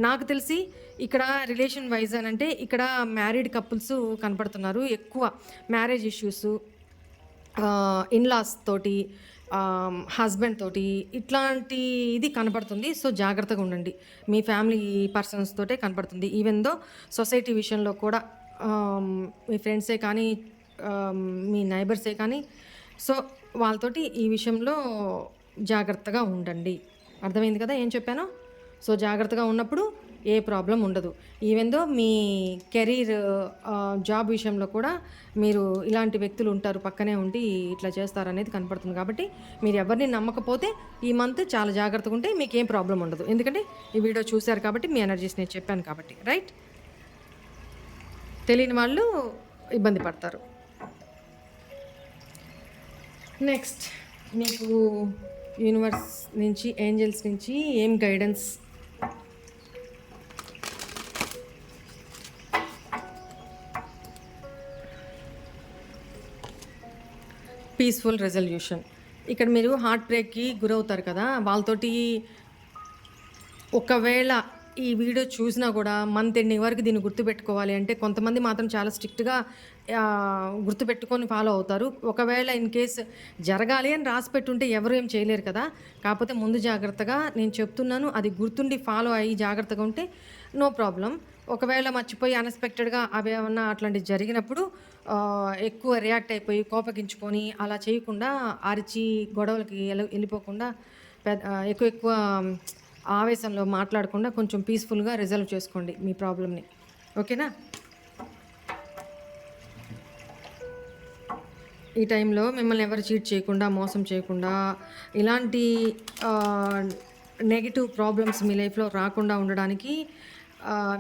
Speaker 1: నాకు తెలిసి ఇక్కడ రిలేషన్ వైజ్ అని అంటే ఇక్కడ మ్యారీడ్ కపుల్స్ కనపడుతున్నారు. ఎక్కువ మ్యారేజ్ ఇష్యూస్, ఇన్లాస్ తోటి, హస్బెండ్ తోటి ఇట్లాంటి ఇది కనపడుతుంది. సో జాగ్రత్తగా ఉండండి. మీ ఫ్యామిలీ పర్సన్స్ తోటే కనపడుతుంది. ఈవెన్ దో సొసైటీ విషయంలో కూడా మీ ఫ్రెండ్సే కానీ, మీ నైబర్సే కానీ, సో వాళ్ళతోటి ఈ విషయంలో జాగ్రత్తగా ఉండండి. అర్థమైంది కదా ఏం చెప్పానో? సో జాగ్రత్తగా ఉన్నప్పుడు ఏ ప్రాబ్లం ఉండదు. ఈవెన్ దో మీ కెరీర్, జాబ్ విషయంలో కూడా మీరు ఇలాంటి వ్యక్తులు ఉంటారు, పక్కనే ఉండి ఇట్లా చేస్తారు అనేది కనపడుతుంది. కాబట్టి మీరు ఎవరిని నమ్మకపోతే ఈ మంత్ చాలా జాగ్రత్తగా ఉంటే మీకు ఏం ప్రాబ్లం ఉండదు. ఎందుకంటే ఈ వీడియో చూశారు కాబట్టి మీ ఎనర్జీస్ నేను చెప్పాను కాబట్టి. రైట్. తెలియని వాళ్ళు ఇబ్బంది పడతారు. నెక్స్ట్ మీకు యూనివర్స్ నుంచి, ఏంజల్స్ నుంచి ఏం గైడెన్స్? Peaceful resolution. ఇక్కడ మీరు హార్ట్ బ్రేక్కి గురవుతారు కదా, వాళ్ళతోటి ఒకవేళ ఈ వీడియో చూసినా కూడా మంత్ ఎండింగ్ వరకు దీన్ని గుర్తుపెట్టుకోవాలి అంటే కొంతమంది మాత్రం చాలా స్ట్రిక్ట్గా గుర్తుపెట్టుకొని ఫాలో అవుతారు. ఒకవేళ ఇన్ కేస్ జరగాలి అని రాసి పెట్టుంటే ఎవరు ఏం చేయలేరు కదా. కాకపోతే ముందు జాగ్రత్తగా నేను చెప్తున్నాను, అది గుర్తుండి ఫాలో అయ్యి జాగ్రత్తగా ఉంటే నో ప్రాబ్లం. ఒకవేళ మర్చిపోయి అన్ఎక్స్పెక్టెడ్గా అవి ఏమన్నా అట్లాంటివి జరిగినప్పుడు ఎక్కువ రియాక్ట్ అయిపోయి కోపగించుకొని అలా చేయకుండా, అరిచి గొడవలకి వెళ్ళిపోకుండా, ఎక్కువ ఆవేశంలో మాట్లాడకుండా కొంచెం పీస్ఫుల్గా రిజల్వ్ చేసుకోండి మీ ప్రాబ్లమ్ని. ఓకేనా? ఈ టైంలో మిమ్మల్ని ఎవరు చీట్ చేయకుండా, మోసం చేయకుండా, ఇలాంటి నెగిటివ్ ప్రాబ్లమ్స్ మీ లైఫ్లో రాకుండా ఉండడానికి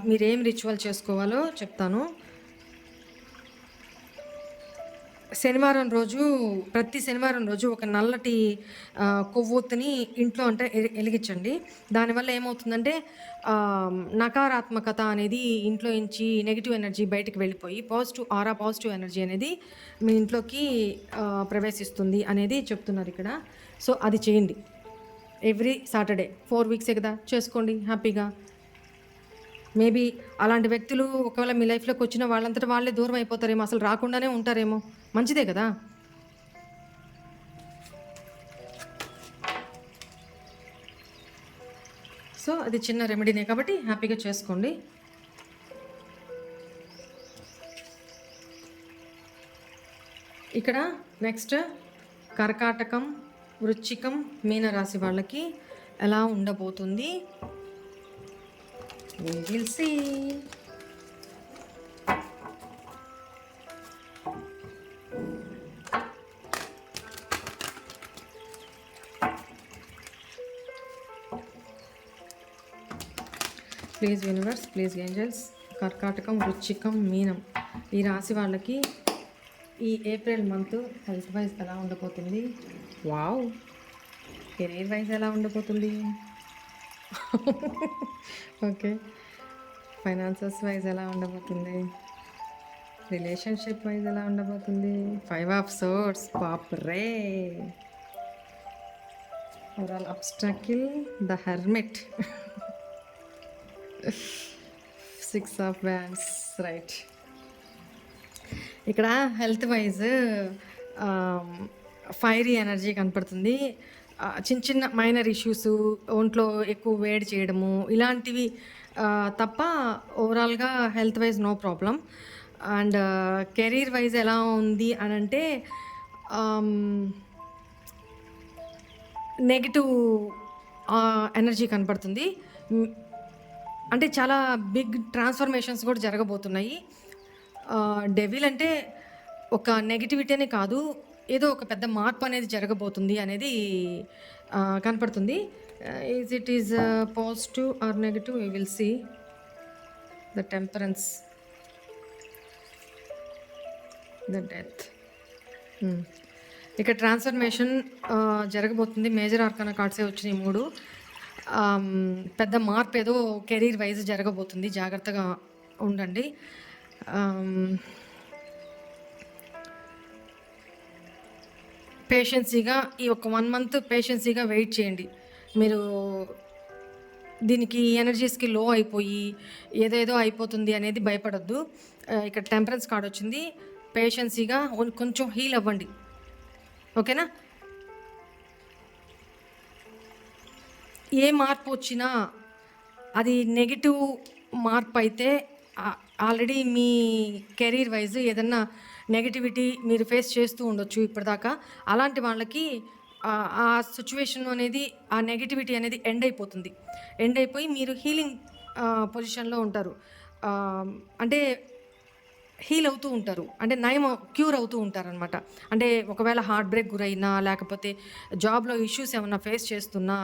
Speaker 1: మీరేం రిచువల్ చేసుకోవాలో చెప్తాను. శనివారం రోజు, ప్రతి శనివారం రోజు ఒక నల్లటి కొవ్వొత్తిని ఇంట్లో అంటే వెలిగించండి. దానివల్ల ఏమవుతుందంటే నకారాత్మకత అనేది ఇంట్లో నుంచి నెగిటివ్ ఎనర్జీ బయటికి వెళ్ళిపోయి పాజిటివ్ ఎనర్జీ అనేది మీ ఇంట్లోకి ప్రవేశిస్తుంది అనేది చెప్తున్నారు ఇక్కడ. సో అది చేయండి ఎవ్రీ సాటర్డే. 4 వీక్సే కదా, చేసుకోండి హ్యాపీగా. మేబీ అలాంటి వ్యక్తులు ఒకవేళ మీ లైఫ్లోకి వచ్చిన వాళ్ళంతటా వాళ్ళే దూరం అయిపోతారేమో, అసలు రాకుండానే ఉంటారేమో. మంచిదే కదా. సో అది చిన్న రెమెడీనే కాబట్టి హ్యాపీగా చేసుకోండి. ఇక్కడ నెక్స్ట్ కర్కాటకం, వృశ్చికం, మీనరాశి వాళ్ళకి ఎలా ఉండబోతుంది we will see. Please universe, please angels. కర్కాటకం, వృశ్చికం, మీనం ఈ రాశి వాళ్ళకి ఈ ఏప్రిల్ మంత్ హెల్త్ వైజ్ ఎలా ఉండబోతుంది? వావ్. కెరీర్ వైజ్ ఎలా ఉండబోతుంది? ఓకే. ఫైనాన్సెస్ వైజ్ ఎలా ఉండబోతుంది? రిలేషన్షిప్ వైజ్ ఎలా ఉండబోతుంది? 5 ఆఫ్ సోర్స్, బాప్రే. Overall obstacle, the hermit, 6 of wands, right. ఇక్కడ హెల్త్ వైజ్ ఫైరీ ఎనర్జీ కనపడుతుంది. చిన్న చిన్న మైనర్ ఇష్యూస్, ఒంట్లో ఎక్కువ వేడి చేయడము ఇలాంటివి తప్ప ఓవరాల్‌గా health wise no problem. And career wise ఎలా ఉంది అనంటే ఆహ్, నెగెటివ్ ఎనర్జీ కనపడుతుంది. హ్మ్. అంటే చాలా బిగ్ ట్రాన్స్‌ఫర్మేషన్స్ కూడా జరగబోతున్నాయి. డెవిల్ అంటే ఒక నెగటివిటీ అనే కాదు, ఏదో ఒక పెద్ద మార్పు అనేది జరగబోతుంది అనేది కనపడుతుంది. Is it is positive or negative we will see. The temperance, the death. ఇక్కడ ట్రాన్స్ఫర్మేషన్ జరగబోతుంది. మేజర్ ఆర్కానా కార్డ్సే వచ్చినాయి 3. పెద్ద మార్పు ఏదో కెరీర్ వైజ్ జరగబోతుంది, జాగ్రత్తగా ఉండండి. పేషెన్సీగా ఈ ఒక 1 మంత్ పేషెన్సీగా వెయిట్ చేయండి. మీరు దీనికి ఎనర్జీస్కి లో అయిపోయి ఏదేదో అయిపోతుంది అనేది భయపడొద్దు. ఇక్కడ టెంపరెన్స్ కార్డ్ వచ్చింది. పేషెన్సీగా కొంచెం హీల్ అవ్వండి, ఓకేనా? ఏ మార్పు వచ్చినా అది నెగిటివ్ మార్పు అయితే ఆల్రెడీ మీ కెరీర్ వైజ్ ఏదన్నా నెగటివిటీ మీరు ఫేస్ చేస్తూ ఉండొచ్చు ఇప్పటిదాకా. అలాంటి వాళ్ళకి ఆ సిచ్యువేషన్ అనేది, ఆ నెగటివిటీ అనేది ఎండ్ అయిపోతుంది. ఎండ్ అయిపోయి మీరు హీలింగ్ పొజిషన్లో ఉంటారు. అంటే హీల్ అవుతూ ఉంటారు, అంటే నయం క్యూర్ అవుతూ ఉంటారనమాట. అంటే ఒకవేళ హార్ట్ బ్రేక్ గురైనా, లేకపోతే జాబ్లో ఇష్యూస్ ఏమన్నా ఫేస్ చేస్తున్నా,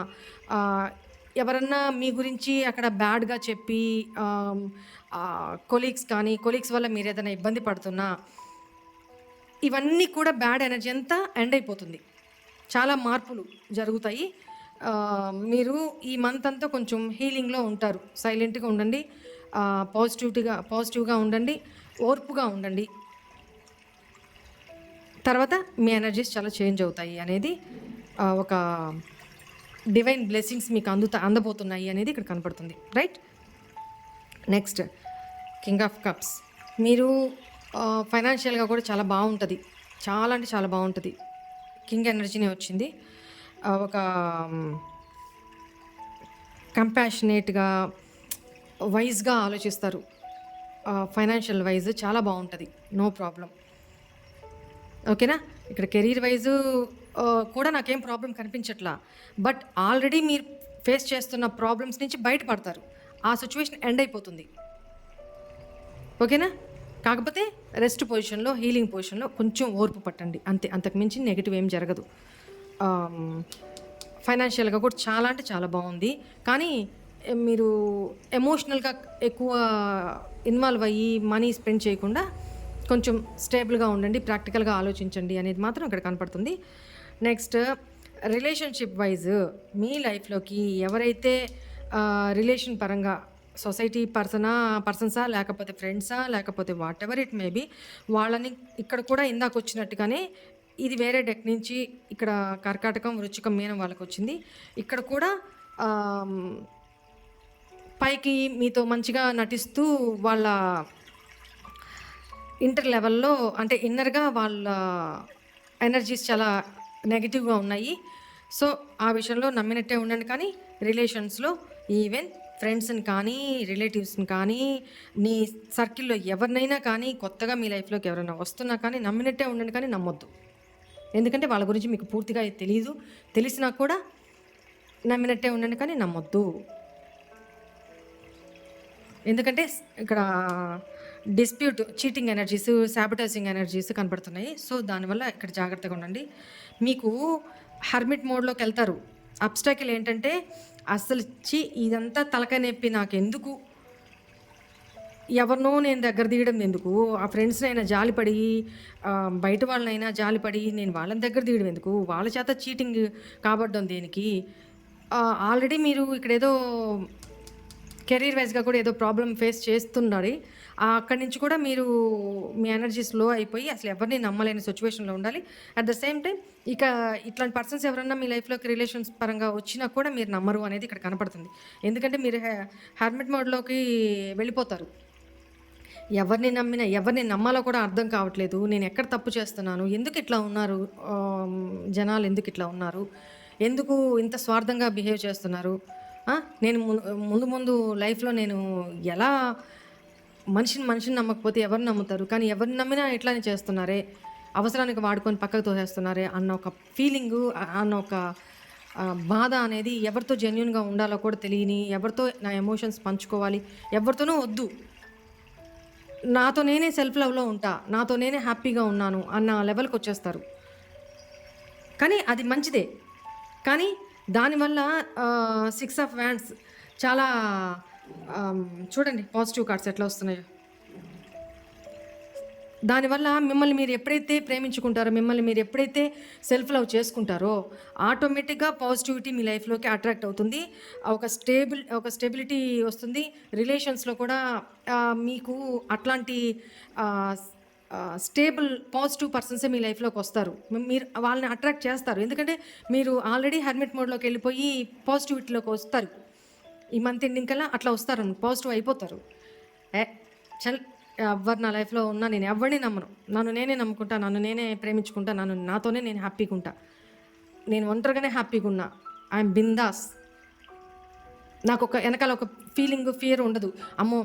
Speaker 1: ఎవరన్నా మీ గురించి అక్కడ బ్యాడ్గా చెప్పి కొలీగ్స్ వల్ల మీరు ఏదైనా ఇబ్బంది పడుతున్నా, ఇవన్నీ కూడా బ్యాడ్ ఎనర్జీ అంతా ఎండ్ అయిపోతుంది. చాలా మార్పులు జరుగుతాయి. మీరు ఈ మంత్ అంతా కొంచెం హీలింగ్లో ఉంటారు. సైలెంట్గా ఉండండి, పాజిటివ్గా ఉండండి, ఓర్పుగా ఉండండి. తర్వాత మీ ఎనర్జీస్ చాలా చేంజ్ అవుతాయి అనేది ఒక డివైన్ బ్లెస్సింగ్స్ మీకు అందబోతున్నాయి అనేది ఇక్కడ కనపడుతుంది, right? Next king of cups. మీరు ఫైనాన్షియల్గా కూడా చాలా బాగుంటుంది, చాలా అంటే చాలా బాగుంటుంది. కింగ్ ఎనర్జీనే వచ్చింది. ఒక కంపాషనేట్గా, వైజ్గా ఆలోచిస్తారు. ఫైనాన్షియల్ వైజ్ చాలా బాగుంటుంది, నో ప్రాబ్లం, ఓకేనా? ఇక్కడ కెరీర్ వైజు కూడా నాకేం ప్రాబ్లం కనిపించట్లా. బట్ ఆల్రెడీ మీరు ఫేస్ చేస్తున్న ప్రాబ్లమ్స్ నుంచి బయటపడతారు. ఆ సిచ్యువేషన్ ఎండ్ అయిపోతుంది, ఓకేనా? కాకపోతే రెస్ట్ పొజిషన్లో, హీలింగ్ పొజిషన్లో కొంచెం ఓర్పు పట్టండి, అంతే. అంతకుమించి నెగిటివ్ ఏం జరగదు. ఫైనాన్షియల్గా కూడా చాలా అంటే చాలా బాగుంది. కానీ మీరు ఎమోషనల్గా ఎక్కువ ఇన్వాల్వ్ అయ్యి మనీ స్పెండ్ చేయకుండా కొంచెం స్టేబుల్గా ఉండండి, ప్రాక్టికల్గా ఆలోచించండి అనేది మాత్రం ఇక్కడ కనపడుతుంది. నెక్స్ట్ రిలేషన్షిప్ వైజ్ మీ లైఫ్లోకి ఎవరైతే రిలేషన్ పరంగా సొసైటీ పర్సన్సా, లేకపోతే ఫ్రెండ్సా, లేకపోతే whatever it may be, వాళ్ళని ఇక్కడ కూడా ఇందాక వచ్చినట్టుగానే ఇది వేరే డెక్ నుంచి ఇక్కడ కర్కాటకం, వృచ్చికం, మీనం వాళ్ళకి వచ్చింది. ఇక్కడ కూడా పైకి మీతో మంచిగా నటిస్తూ వాళ్ళ ఇంటర్ లెవెల్లో, అంటే ఇన్నర్గా వాళ్ళ ఎనర్జీస్ చాలా నెగిటివ్గా ఉన్నాయి. సో ఆ విషయంలో నమ్మినట్టే ఉండండి. కానీ రిలేషన్స్లో ఈవెన్ ఫ్రెండ్స్ని కానీ, రిలేటివ్స్ని కానీ, నీ సర్కిల్లో ఎవరినైనా కానీ, కొత్తగా మీ లైఫ్లోకి ఎవరైనా వస్తున్నా కానీ నమ్మినట్టే ఉండండి, కానీ నమ్మొద్దు. ఎందుకంటే వాళ్ళ గురించి మీకు పూర్తిగా తెలీదు. తెలిసినా కూడా నమ్మినట్టే ఉండండి, కానీ నమ్మొద్దు. ఎందుకంటే ఇక్కడ డిస్ప్యూట్, చీటింగ్ ఎనర్జీస్, సాబిటైజింగ్ ఎనర్జీస్ కనపడుతున్నాయి. సో దానివల్ల ఇక్కడ జాగ్రత్తగా ఉండండి. మీకు హర్మిట్ మోడ్లోకి వెళ్తారు. అబ్స్టాకిల్ ఏంటంటే అసలు ఇదంతా తలకాయ నొప్పి, నాకెందుకు, ఎవరినో నేను దగ్గర తీయడం ఎందుకు, ఆ ఫ్రెండ్స్నైనా జాలిపడి, బయట వాళ్ళనైనా జాలిపడి నేను వాళ్ళని దగ్గర తీయడం ఎందుకు, వాళ్ళ చేత చీటింగ్ కాబడ్డం దేనికి? ఆల్రెడీ మీరు ఇక్కడేదో కెరీర్ వైజ్గా కూడా ఏదో ప్రాబ్లం ఫేస్ చేస్తున్నారు. అక్కడి నుంచి కూడా మీరు మీ ఎనర్జీ స్లో అయిపోయి అసలు ఎవరిని నమ్మలేని సిచ్యువేషన్లో ఉండాలి. అట్ ద సేమ్ టైం ఇక ఇట్లాంటి పర్సన్స్ ఎవరన్నా మీ లైఫ్లోకి రిలేషన్స్ పరంగా వచ్చినా కూడా మీరు నమ్మరు అనేది ఇక్కడ కనపడుతుంది. ఎందుకంటే మీరు హెర్మిట్ మోడ్లోకి వెళ్ళిపోతారు. ఎవరిని నమ్మినా, ఎవరిని నమ్మాలో కూడా అర్థం కావట్లేదు. నేను ఎక్కడ తప్పు చేస్తున్నాను? ఎందుకు ఇట్లా ఉన్నారు? జనాలు ఎందుకు ఇట్లా ఉన్నారు? ఎందుకు ఇంత స్వార్థంగా బిహేవ్ చేస్తున్నారు? ఆ! నేను ముందు ముందు లైఫ్‌లో నేను ఎలా మనిషిని నమ్మకపోతే ఎవరిని నమ్ముతారు? కానీ ఎవరిని నమ్మినా ఇట్లానే చేస్తున్నారే, అవసరానికి వాడుకొని పక్కకు తోసేస్తున్నారే అన్న ఒక ఫీలింగు, అన్న ఒక బాధ అనేది ఎవరితో జెన్యూన్‌గా ఉండాలో కూడా తెలియని, ఎవరితో నా ఎమోషన్స్ పంచుకోవాలి, ఎవరితోనూ వద్దు. నాతో నేనే సెల్ఫ్ లవ్‌లో ఉంటా. నాతో నేనే హ్యాపీగా ఉన్నాను అన్న లెవెల్‌కొచ్చేస్తారు. కానీ అది మంచిదే. కానీ దానివల్ల 6 ఆఫ్ వ్యాండ్స్ చాలా చూడండి పాజిటివ్ కార్డ్స్ ఎట్లా వస్తున్నాయో. దానివల్ల మిమ్మల్ని మీరు ఎప్పుడైతే ప్రేమించుకుంటారో, మిమ్మల్ని మీరు ఎప్పుడైతే సెల్ఫ్ లవ్ చేసుకుంటారో, ఆటోమేటిక్‌గా పాజిటివిటీ మీ లైఫ్‌లోకి అట్రాక్ట్ అవుతుంది. ఒక స్టెబిలిటీ వస్తుంది. రిలేషన్స్‌లో కూడా మీకు అట్లాంటి ఆహ్, స్టేబుల్ పాజిటివ్ పర్సన్సే మీ లైఫ్‌లోకి వస్తారు. మీరు వాళ్ళని అట్రాక్ట్ చేస్తారు. ఎందుకంటే మీరు ఆల్రెడీ హెర్మిట్ మోడ్‌లోకి వెళ్ళిపోయి పాజిటివిటీలోకి వస్తారు. ఈ మంత్ ఎండింగ్ కల్లా అట్లా వస్తారు. పాజిటివ్ అయిపోతారు. ఏ చల్ ఎవ్వరు నా లైఫ్‌లో ఉన్నా నేను ఎవరిని నమ్మను. నన్ను నేనే నమ్ముకుంటా. నన్ను నేనే ప్రేమించుకుంటా. నాతోనే నేను హ్యాపీగా ఉంటా. నేను ఒంటరిగానే హ్యాపీగా ఉన్నా. ఐయామ్ బిందాస్. నాకు వెనకాల ఒక ఫియర్ ఉండదు. అమ్మో!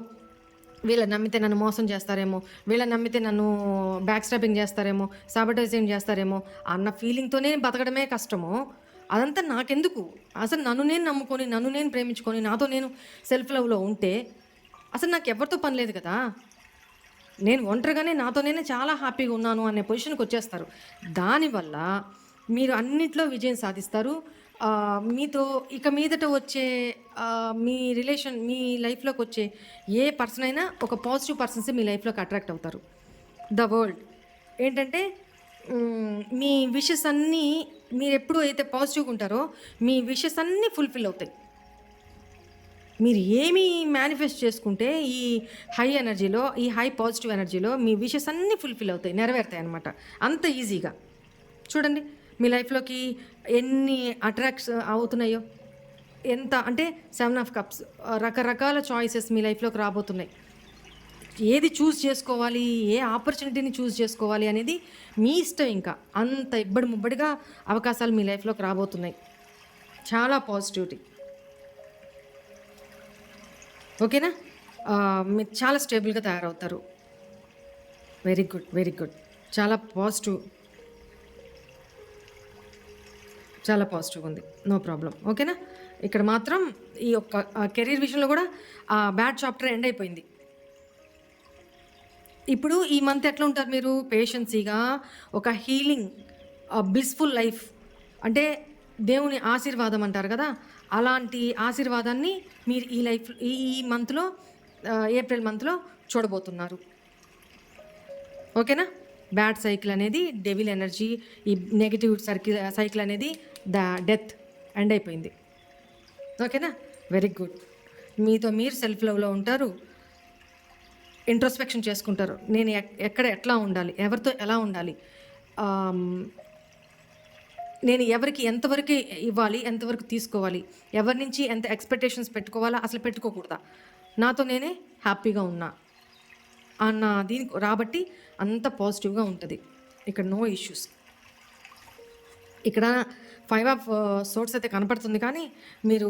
Speaker 1: వీళ్ళని నమ్మితే నన్ను మోసం చేస్తారేమో, వీళ్ళని నమ్మితే నన్ను బ్యాక్ స్టాబింగ్ చేస్తారేమో, సాబటైజింగ్ చేస్తారేమో అన్న ఫీలింగ్‌తోనే బతకడమే కష్టమో, అదంతా నాకెందుకు? అసలు నన్ను నేను నమ్ముకొని, నన్ను నేను ప్రేమించుకొని, నాతో నేను సెల్ఫ్ లవ్‌లో ఉంటే అసలు నాకు ఎవరితో పని లేదు కదా! నేను ఒంటరిగానే నాతో నేనే చాలా హ్యాపీగా ఉన్నాను అనే పొజిషన్‌కి వచ్చేస్తారు. దానివల్ల మీరు అన్నిట్లో విజయం సాధిస్తారు. మీతో ఇక మీదట వచ్చే మీ లైఫ్‌లోకి వచ్చే ఏ పర్సన్ అయినా ఒక పాజిటివ్ పర్సన్సే మీ లైఫ్‌లోకి అట్రాక్ట్ అవుతారు. ద వరల్డ్ ఏంటంటే మీ విషెస్ అన్నీ మీరెప్పుడు అయితే పాజిటివ్‌గా ఉంటారో మీ విషెస్ అన్నీ ఫుల్‌ఫిల్ అవుతాయి. మీరు ఏమి మేనిఫెస్ట్ చేసుకుంటే ఈ హై ఎనర్జీలో, ఈ హై పాజిటివ్ ఎనర్జీలో మీ విషెస్ అన్నీ ఫుల్‌ఫిల్ అవుతాయి. నెరవేరుతాయి అన్నమాట. అంత ఈజీగా. చూడండి మీ లైఫ్‌లోకి ఎన్ని అట్రాక్ట్స్ అవుతున్నాయో. ఎంత అంటే 7 ఆఫ్ కప్స్ రకరకాల చాయిసెస్ మీ లైఫ్‌లోకి రాబోతున్నాయి. ఏది చూజ్ చేసుకోవాలి, ఏ ఆపర్చునిటీని చూజ్ చేసుకోవాలి అనేది మీ ఇష్టం ఇంకా. అంత ఇబ్బడి ముబ్బడిగా అవకాశాలు మీ లైఫ్‌లోకి రాబోతున్నాయి. చాలా పాజిటివిటీ. ఓకేనా? మీరు చాలా స్టేబుల్‌గా తయారవుతారు. Very good. Very good. చాలా పాజిటివ్. చాలా పాజిటివ్‌గా ఉంది. No problem. ఓకేనా? ఇక్కడ మాత్రం ఈ యొక్క కెరీర్ విషయంలో కూడా బ్యాడ్ చాప్టర్ ఎండ్ అయిపోయింది. ఇప్పుడు ఈ మంత్ ఎట్లా ఉంటారు మీరు? పేషెన్సీగా ఒక హీలింగ్, బ్లిస్‌ఫుల్ లైఫ్ అంటే దేవుని ఆశీర్వాదం అంటారు కదా! అలాంటి ఆశీర్వాదాన్ని మీరు ఈ మంత్‌లో ఏప్రిల్ మంత్‌లో చూడబోతున్నారు. ఓకేనా? బ్యాడ్ సైకిల్ అనేది డెవిల్ ఎనర్జీ, ఈ నెగెటివ్ సైకిల్ అనేది డెత్ ఎండ్ అయిపోయింది. ఓకేనా? Very good. మీతో మీరు సెల్ఫ్ లవ్‌లో ఉంటారు. ఇంట్రోస్పెక్షన్ చేసుకుంటారు. నేను ఎక్కడ ఎట్లా ఉండాలి? ఎవరితో ఎలా ఉండాలి? నేను ఎవరికి ఎంతవరకు ఇవ్వాలి? ఎంతవరకు తీసుకోవాలి? ఎవరి నుంచి ఎంత ఎక్స్‌పెక్టేషన్స్ పెట్టుకోవాలా? అసలు పెట్టుకోకూడదా? నాతో నేనే హ్యాపీగా ఉన్నా అన్న దీనికి రాబట్టి అంత పాజిటివ్‌గా ఉంటది. ఇక్కడ నో ఇష్యూస్. ఇక్కడ 5 ఆఫ్ సోర్స్ అయితే కనపడుతుంది. కానీ మీరు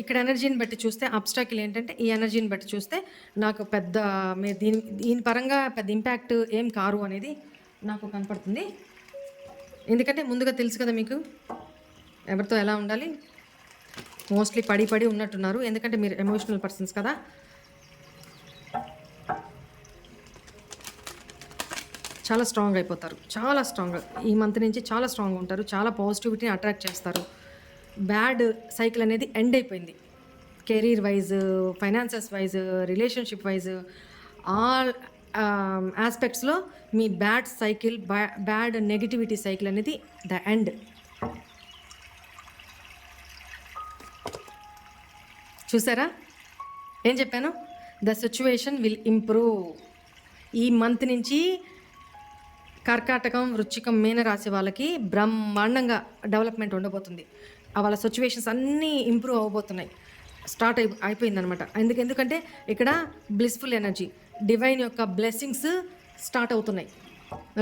Speaker 1: ఇక్కడ ఎనర్జీని బట్టి చూస్తే అబ్స్ట్రాకిల్ ఏంటంటే ఈ ఎనర్జీని బట్టి చూస్తే నాకు పెద్ద మీరు దీని పరంగా పెద్ద ఇంపాక్ట్ ఏం కారు అనేది నాకు కనపడుతుంది. ఎందుకంటే ముందుగా తెలుసు కదా మీకు ఎవరితో ఎలా ఉండాలి. మోస్ట్లీ పడి ఉన్నట్టున్నారు. ఎందుకంటే మీరు ఎమోషనల్ పర్సన్స్ కదా. చాలా స్ట్రాంగ్ అయిపోతారు. చాలా స్ట్రాంగ్. ఈ మంత్ నుంచి చాలా స్ట్రాంగ్గా ఉంటారు. చాలా పాజిటివిటీని అట్రాక్ట్ చేస్తారు. బ్యాడ్ సైకిల్ అనేది ఎండ్ అయిపోయింది. Career wise, finances wise, relationship wise all ఆస్పెక్ట్స్లో మీ bad cycle, bad negativity cycle అనేది ద ఎండ్. చూసారా ఏం చెప్పాను? The situation will improve. ఈ మంత్ నుంచి కర్కాటకం, వృశ్చికం, మీన రాశి వాళ్ళకి బ్రహ్మాండంగా డెవలప్మెంట్ ఉండబోతుంది. వాళ్ళ సిచ్యువేషన్స్ అన్నీ ఇంప్రూవ్ అవ్వబోతున్నాయి. స్టార్ట్ అయిపోయిందనమాట. ఎందుకంటే ఇక్కడ బ్లిస్ఫుల్ ఎనర్జీ, డివైన్ యొక్క బ్లెస్సింగ్స్ స్టార్ట్ అవుతున్నాయి.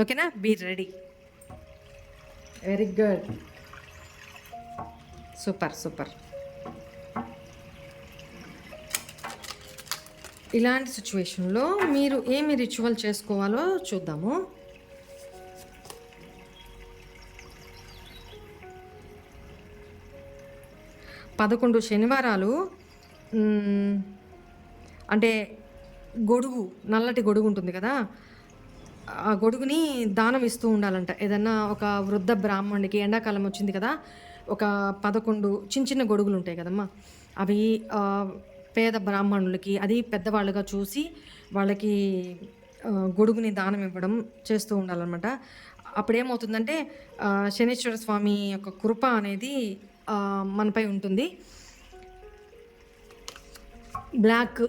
Speaker 1: ఓకేనా, be ready. Very good, super super. ఇలాంటి సిచ్యువేషన్లో మీరు ఏమి రిచువల్ చేసుకోవాలో చూద్దాము. పదకొండు శనివారాలు అంటే గొడుగు, నల్లటి గొడుగు ఉంటుంది కదా, ఆ గొడుగుని దానం ఇస్తూ ఉండాలంట. ఏదన్నా ఒక వృద్ధ బ్రాహ్మణుడికి, ఎండాకాలం వచ్చింది కదా, ఒక 11 చిన్న చిన్న గొడుగులు ఉంటాయి కదమ్మా, అవి పేద బ్రాహ్మణులకి, అది పెద్దవాళ్ళుగా చూసి వాళ్ళకి గొడుగుని దానం ఇవ్వడం చేస్తూ ఉండాలన్నమాట. అప్పుడేమవుతుందంటే శనీశ్వర స్వామి యొక్క కృప అనేది మనపై ఉంటుంది. బ్లాక్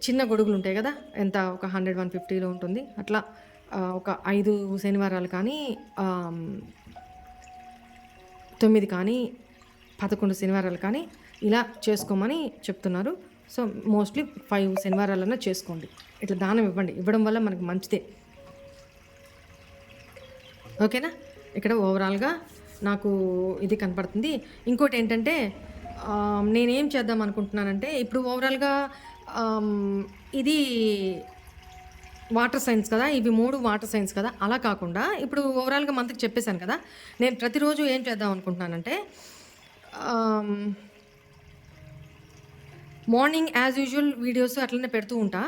Speaker 1: చిన్న గొడుగులు ఉంటాయి కదా, ఎంత ఒక 100-150లో ఉంటుంది. అట్లా ఒక 5 శనివారాలు కానీ 9 కానీ 11 శనివారాలు కానీ ఇలా చేసుకోమని చెప్తున్నారు. సో మోస్ట్లీ 5 శనివారాలన్నా చేసుకోండి. ఇట్లా దానం ఇవ్వండి, ఇవ్వడం వల్ల మనకు మంచిదే. ఓకేనా, ఇక్కడ ఓవరాల్గా నాకు ఇది కనపడుతుంది. ఇంకోటి ఏంటంటే నేనేం చేద్దాం అనుకుంటున్నానంటే, ఇప్పుడు ఓవరాల్గా ఇది వాటర్ సైన్స్ కదా, ఇవి 3 వాటర్ సైన్స్ కదా, అలా కాకుండా ఇప్పుడు ఓవరాల్గా మంత్కి చెప్పేశాను కదా, నేను ప్రతిరోజు ఏం చేద్దాం అనుకుంటున్నానంటే మార్నింగ్ యాజ్ యూజువల్ వీడియోస్ అట్లనే పెడుతూ ఉంటా,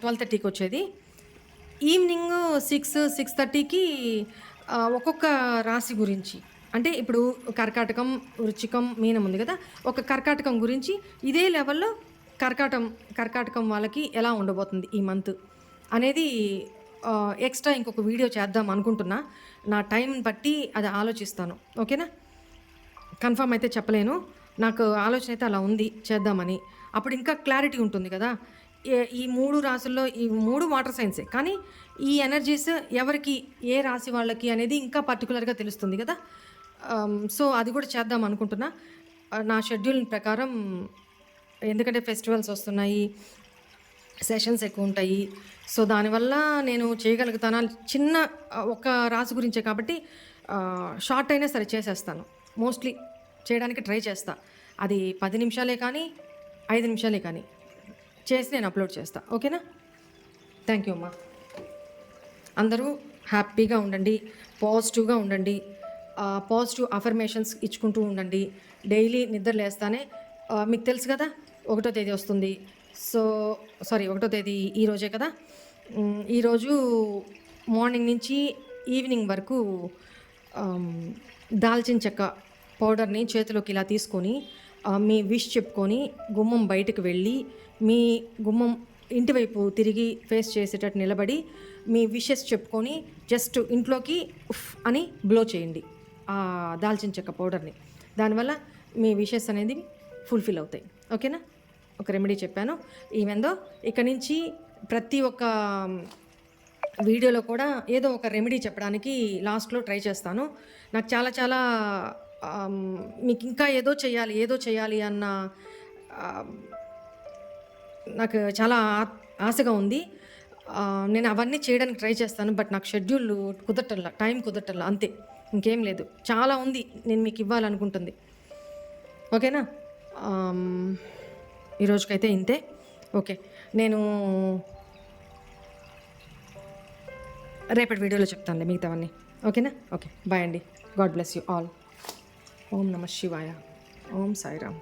Speaker 1: 12:30కి వచ్చేది. ఈవినింగ్ 6-6:30కి ఒక్కొక్క రాశి గురించి, అంటే ఇప్పుడు కర్కాటకం, వృశ్చికం, మీనం ఉంది కదా, ఒక కర్కాటకం గురించి ఇదే లెవెల్లో కర్కాటకం వాళ్ళకి ఎలా ఉండబోతుంది ఈ మంత్ అనేది ఎక్స్ట్రా ఇంకొక వీడియో చేద్దాం అనుకుంటున్నా. నా టైం బట్టి అది ఆలోచిస్తాను. ఓకేనా, కన్ఫర్మ్ అయితే చెప్పలేను, నాకు ఆలోచన అయితే అలా ఉంది చేద్దామని. అప్పుడు ఇంకా క్లారిటీ ఉంటుంది కదా. ఈ 3 రాసుల్లో ఈ 3 వాటర్ సైన్సే, కానీ ఈ ఎనర్జీస్ ఎవరికి, ఏ రాశి వాళ్ళకి అనేది ఇంకా పర్టికులర్గా తెలుస్తుంది కదా. సో అది కూడా చేద్దాం అనుకుంటున్నా నా షెడ్యూల్ ప్రకారం. ఎందుకంటే ఫెస్టివల్స్ వస్తున్నాయి, సెషన్స్ ఎక్కువ ఉంటాయి. సో దానివల్ల నేను చేయగలుగుతానా, చిన్న ఒక రాశి గురించే కాబట్టి షార్ట్ అయినా సరే చేసేస్తాను. మోస్ట్లీ చేయడానికి ట్రై చేస్తా. అది 10 నిమిషాలే కానీ 5 నిమిషాలే కానీ చేసి నేను అప్లోడ్ చేస్తా. ఓకేనా, థ్యాంక్ యూ అమ్మా. అందరూ హ్యాపీగా ఉండండి, పాజిటివ్గా ఉండండి, పాజిటివ్ అఫర్మేషన్స్ ఇచ్చుకుంటూ ఉండండి. డైలీ నిద్ర లేస్తానే మీకు తెలుసు కదా 1వ తేదీ వస్తుంది. సో 1వ తేదీ ఈరోజే కదా. ఈరోజు మార్నింగ్ నుంచి ఈవినింగ్ వరకు దాల్చిన చెక్క పౌడర్ని చేతిలోకి ఇలా తీసుకొని మీ విష్ చెప్పుకొని గుమ్మం బయటకు వెళ్ళి, మీ గుమ్మం ఇంటి వైపు తిరిగి ఫేస్ చేసేటట్టు నిలబడి మీ విషెస్ చెప్పుకొని జస్ట్ ఇంట్లోకి ఉఫ్ అని బ్లో చేయండి ఆ దాల్చిన చెక్క పౌడర్ని. దానివల్ల మీ విషెస్ అనేది ఫుల్ఫిల్ అవుతాయి. ఓకేనా, ఒక రెమెడీ చెప్పాను. ఈవెందో ఇక నుంచి ప్రతి ఒక్క వీడియోలో కూడా ఏదో ఒక రెమెడీ చెప్పడానికి లాస్ట్లో ట్రై చేస్తాను. నాకు చాలా చాలా మీకు ఇంకా ఏదో చేయాలి అన్న నాకు చాలా ఆశగా ఉంది. నేను అవన్నీ చేయడానికి ట్రై చేస్తాను. బట్ నాకు షెడ్యూల్ కుదరటల్లా, టైం కుదరటల్లా, అంతే, ఇంకేం లేదు. చాలా ఉంది నేను మీకు ఇవ్వాలనుకుంటుంది. ఓకేనా, ఈరోజుకైతే ఇంతే. ఓకే, నేను రేపటి వీడియోలో చెప్తానులే మిగతావన్నీ. ఓకేనా, ఓకే, బాయ్ అండి. God bless you all. ఓం నమః శివాయ. ఓం సాయిరామ్.